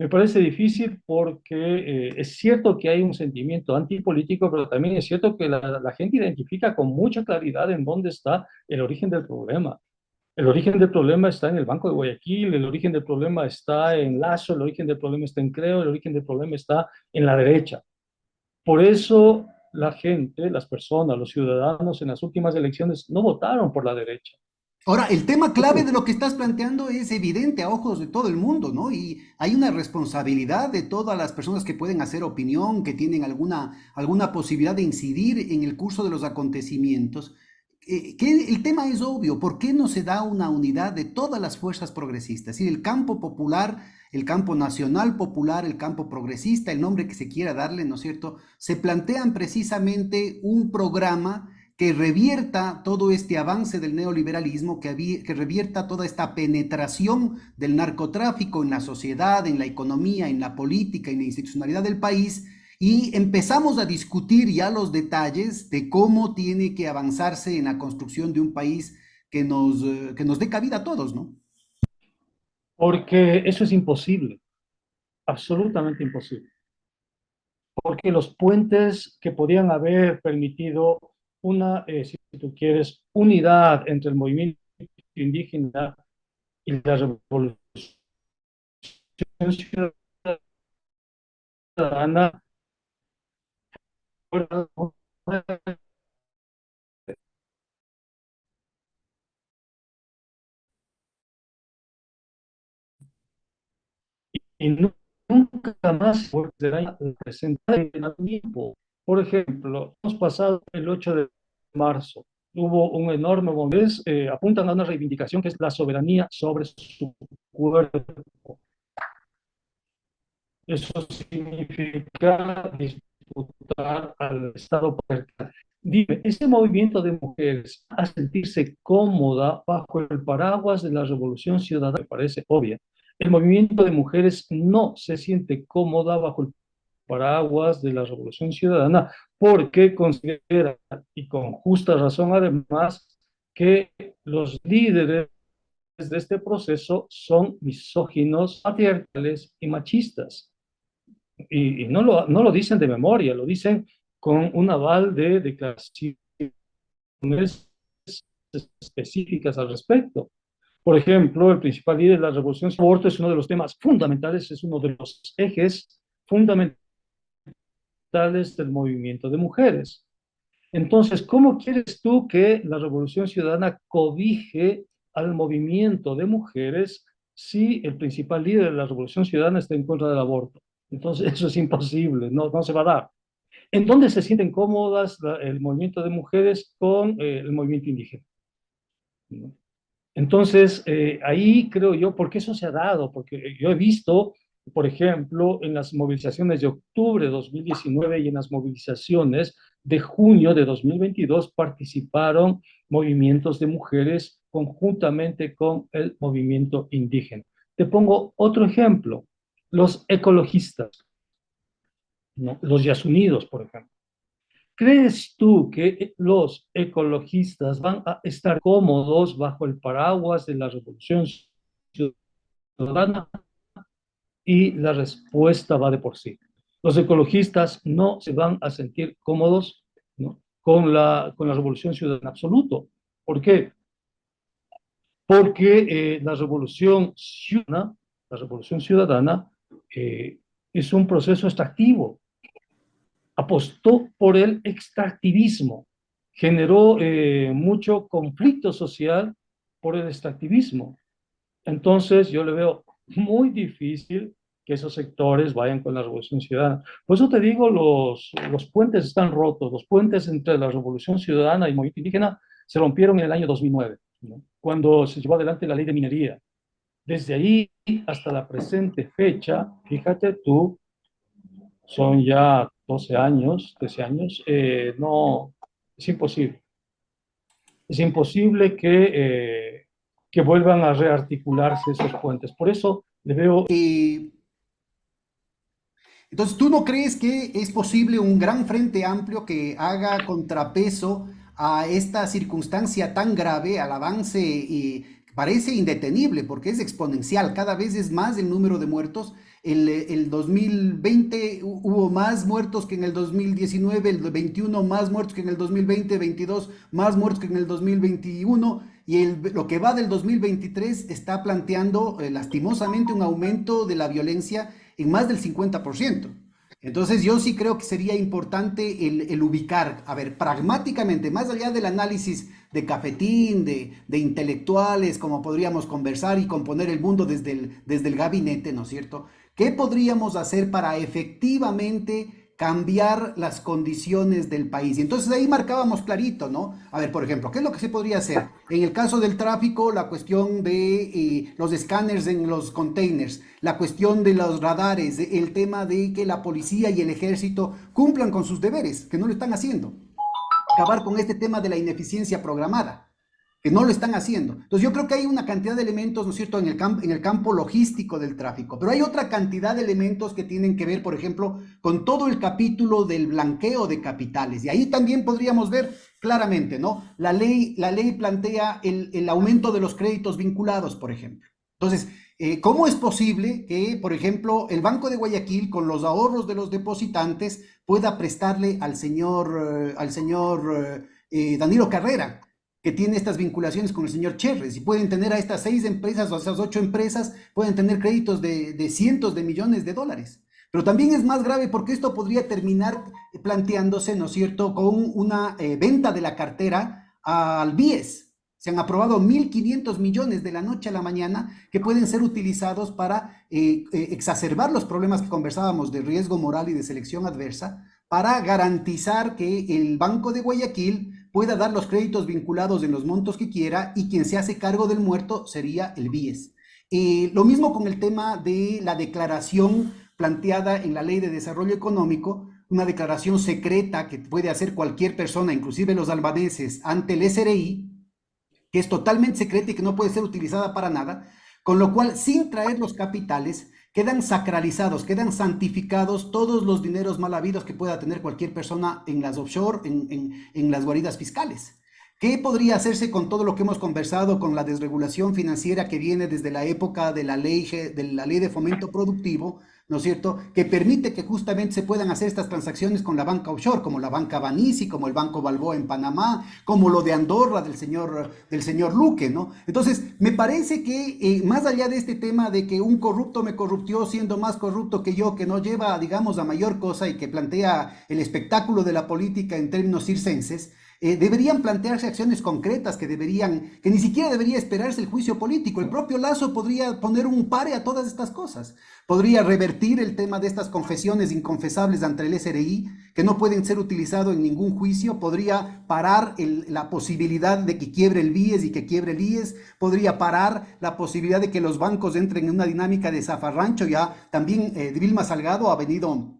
Me parece difícil porque es cierto que hay un sentimiento antipolítico, pero también es cierto que la gente identifica con mucha claridad en dónde está el origen del problema. El origen del problema está en el Banco de Guayaquil, el origen del problema está en Lazo, el origen del problema está en Creo, el origen del problema está en la derecha. Por eso la gente, las personas, los ciudadanos en las últimas elecciones no votaron por la derecha. Ahora, el tema clave de lo que estás planteando es evidente a ojos de todo el mundo, ¿no? Y hay una responsabilidad de todas las personas que pueden hacer opinión, que tienen alguna posibilidad de incidir en el curso de los acontecimientos. Que el tema es obvio, ¿por qué no se da una unidad de todas las fuerzas progresistas? Es decir, el campo popular, el campo nacional popular, el campo progresista, el nombre que se quiera darle, ¿no es cierto? Se plantean precisamente un programa que revierta todo este avance del neoliberalismo, que revierta toda esta penetración del narcotráfico en la sociedad, en la economía, en la política, en la institucionalidad del país, y empezamos a discutir ya los detalles de cómo tiene que avanzarse en la construcción de un país que nos dé cabida a todos, ¿no? Porque eso es imposible, absolutamente imposible. Porque los puentes que podían haber permitido una, si tú quieres, unidad entre el movimiento indígena y la revolución ciudadana, y nunca más será presentada en el tiempo. Por ejemplo, hemos pasado el 8 de marzo, hubo un enorme movimiento, apuntan a una reivindicación que es la soberanía sobre su cuerpo. Eso significa disputar al Estado patriarcal. Dime, ¿ese movimiento de mujeres a sentirse cómoda bajo el paraguas de la Revolución Ciudadana? Me parece obvia. El movimiento de mujeres no se siente cómoda bajo el paraguas de la Revolución Ciudadana porque considera, y con justa razón además, que los líderes de este proceso son misóginos, patriarcales y machistas. Y no lo dicen de memoria, lo dicen con un aval de declaraciones específicas al respecto. Por ejemplo, el principal líder de la revolución, el aborto es uno de los temas fundamentales, es uno de los ejes fundamentales del movimiento de mujeres. Entonces, ¿cómo quieres tú que la revolución ciudadana cobije al movimiento de mujeres si el principal líder de la revolución ciudadana está en contra del aborto? Entonces, eso es imposible, no se va a dar. ¿En dónde se sienten cómodas el movimiento de mujeres con el movimiento indígena? ¿No? Entonces, ahí creo yo, porque eso se ha dado, porque yo he visto, por ejemplo, en las movilizaciones de octubre de 2019 y en las movilizaciones de junio de 2022 participaron movimientos de mujeres conjuntamente con el movimiento indígena. Te pongo otro ejemplo, los ecologistas, ¿no? Los yasunidos, por ejemplo. ¿Crees tú que los ecologistas van a estar cómodos bajo el paraguas de la revolución ciudadana? Y la respuesta va de por sí. Los ecologistas no se van a sentir cómodos, ¿no? con la revolución ciudadana en absoluto. ¿Por qué? Porque la revolución ciudadana es un proceso extractivo, apostó por el extractivismo, generó mucho conflicto social por el extractivismo. Entonces, yo le veo muy difícil que esos sectores vayan con la Revolución Ciudadana. Por eso te digo, los puentes están rotos. Los puentes entre la Revolución Ciudadana y el movimiento indígena se rompieron en el año 2009, ¿no? Cuando se llevó adelante la ley de minería. Desde ahí hasta la presente fecha, fíjate tú, son ya 12 años, 13 años, no, es imposible. Es imposible que vuelvan a rearticularse esos puentes. Por eso le veo. Entonces, ¿tú no crees que es posible un gran frente amplio que haga contrapeso a esta circunstancia tan grave, al avance y parece indetenible porque es exponencial, cada vez es más el número de muertos? El 2020 hubo más muertos que en el 2019, el 21 más muertos que en el 2020, 22 más muertos que en el 2021 y lo que va del 2023 está planteando lastimosamente un aumento de la violencia en más del 50%. Entonces yo sí creo que sería importante el ubicar, a ver, pragmáticamente, más allá del análisis de cafetín, de intelectuales, como podríamos conversar y componer el mundo desde el gabinete, ¿no es cierto? ¿Qué podríamos hacer para efectivamente cambiar las condiciones del país? Y entonces ahí marcábamos clarito, ¿no? A ver, por ejemplo, ¿qué es lo que se podría hacer? En el caso del tráfico, la cuestión de los escáneres en los containers, la cuestión de los radares, el tema de que la policía y el ejército cumplan con sus deberes, que no lo están haciendo. Acabar con este tema de la ineficiencia programada, que no lo están haciendo. Entonces yo creo que hay una cantidad de elementos, ¿no es cierto?, en el campo logístico del tráfico, pero hay otra cantidad de elementos que tienen que ver, por ejemplo, con todo el capítulo del blanqueo de capitales, y ahí también podríamos ver claramente, ¿no? La ley plantea el aumento de los créditos vinculados, por ejemplo. Entonces, ¿cómo es posible que, por ejemplo, el Banco de Guayaquil, con los ahorros de los depositantes, pueda prestarle al señor Danilo Carrera, que tiene estas vinculaciones con el señor Cherres, y pueden tener a estas 6 empresas o a esas 8 empresas, pueden tener créditos de cientos de millones de dólares? Pero también es más grave porque esto podría terminar planteándose, ¿no es cierto?, con una venta de la cartera al BIES. Se han aprobado 1.500 millones de la noche a la mañana que pueden ser utilizados para exacerbar los problemas que conversábamos de riesgo moral y de selección adversa, para garantizar que el Banco de Guayaquil pueda dar los créditos vinculados en los montos que quiera y quien se hace cargo del muerto sería el BIES. Lo mismo con el tema de la declaración planteada en la Ley de Desarrollo Económico, una declaración secreta que puede hacer cualquier persona, inclusive los albaneses, ante el SRI, que es totalmente secreta y que no puede ser utilizada para nada, con lo cual, sin traer los capitales, quedan sacralizados, quedan santificados todos los dineros mal habidos que pueda tener cualquier persona en las offshore, en las guaridas fiscales. ¿Qué podría hacerse con todo lo que hemos conversado, con la desregulación financiera que viene desde la época de la ley de fomento productivo, ¿no es cierto?, que permite que justamente se puedan hacer estas transacciones con la banca offshore, como la banca Banisi, como el Banco Balboa en Panamá, como lo de Andorra del señor Luque, ¿no? Entonces, me parece que más allá de este tema de que un corrupto me corruptió siendo más corrupto que yo, que no lleva, digamos, a mayor cosa y que plantea el espectáculo de la política en términos circenses, deberían plantearse acciones concretas que ni siquiera debería esperarse el juicio político. El propio Lazo podría poner un pare a todas estas cosas. Podría revertir el tema de estas confesiones inconfesables ante el SRI, que no pueden ser utilizados en ningún juicio. Podría parar la posibilidad de que quiebre el BIES y que quiebre el IES. Podría parar la posibilidad de que los bancos entren en una dinámica de zafarrancho. Ya también Vilma Salgado ha venido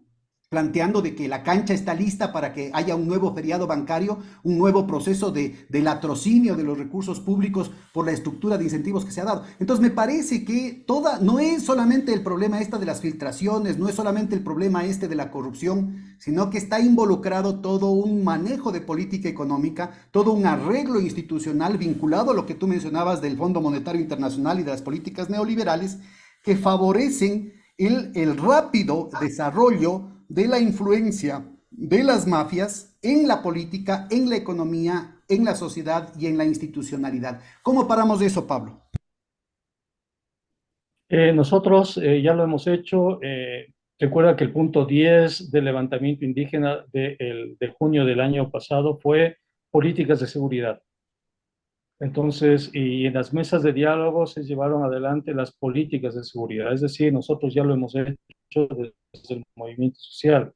planteando de que la cancha está lista para que haya un nuevo feriado bancario, un nuevo proceso de latrocinio de los recursos públicos por la estructura de incentivos que se ha dado. Entonces me parece que no es solamente el problema de las filtraciones, no es solamente el problema de la corrupción, sino que está involucrado todo un manejo de política económica, todo un arreglo institucional vinculado a lo que tú mencionabas del Fondo Monetario Internacional y de las políticas neoliberales que favorecen el rápido desarrollo de la influencia de las mafias en la política, en la economía, en la sociedad y en la institucionalidad. ¿Cómo paramos eso, Pablo? Nosotros ya lo hemos hecho. Recuerda que el punto 10 del levantamiento indígena de junio del año pasado fue políticas de seguridad. Entonces, y en las mesas de diálogo se llevaron adelante las políticas de seguridad, es decir, nosotros ya lo hemos hecho desde el movimiento social.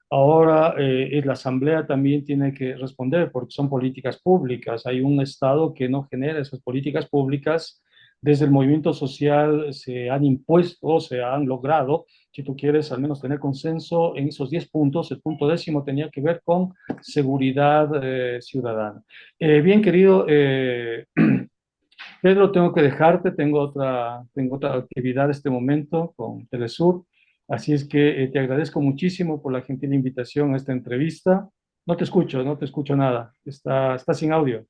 Ahora la Asamblea también tiene que responder porque son políticas públicas. Hay un Estado que no genera esas políticas públicas. Desde el movimiento social se han impuesto, se han logrado, si tú quieres al menos tener consenso en esos 10 puntos. El punto 10º tenía que ver con seguridad ciudadana. Bien, querido Pedro, tengo que dejarte, tengo otra actividad en este momento con Telesur. Así es que te agradezco muchísimo por la gentil invitación a esta entrevista. No te escucho nada. Está sin audio.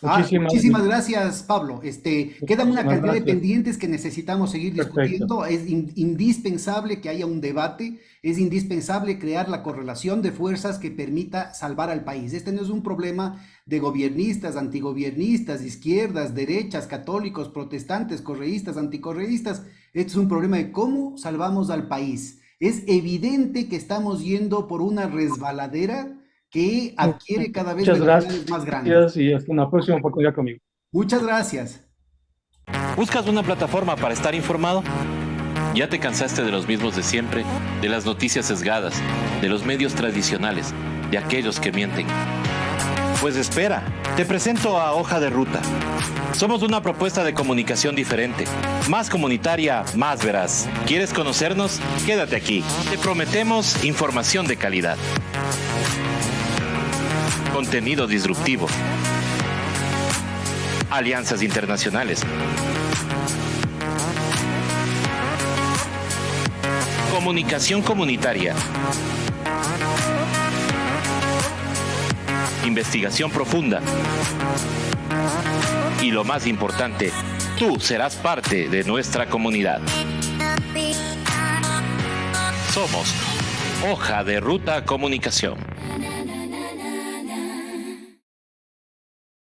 Muchísimas gracias, Pablo. Quedan una Muchísimas cantidad de gracias. pendientes que necesitamos seguir Perfecto. discutiendo. Es indispensable que haya un debate, es indispensable crear la correlación de fuerzas que permita salvar al país. Este no es un problema de gobiernistas, antigobiernistas, izquierdas, derechas, católicos, protestantes, correístas, anticorreístas. Este es un problema de cómo salvamos al país. Es evidente que estamos yendo por una resbaladera que adquiere cada vez Muchas velocidades más grandes. gracias y hasta una próxima oportunidad conmigo. Muchas gracias. ¿Buscas una plataforma para estar informado? ¿Ya te cansaste de los mismos de siempre, de las noticias sesgadas, de los medios tradicionales, de aquellos que mienten? Pues espera, te presento a Hoja de Ruta. Somos una propuesta de comunicación diferente, más comunitaria, más veraz. ¿Quieres conocernos? Quédate aquí. Te prometemos información de calidad. Contenido disruptivo. Alianzas internacionales. Comunicación comunitaria. Investigación profunda. Y lo más importante, tú serás parte de nuestra comunidad. Somos Hoja de Ruta Comunicación.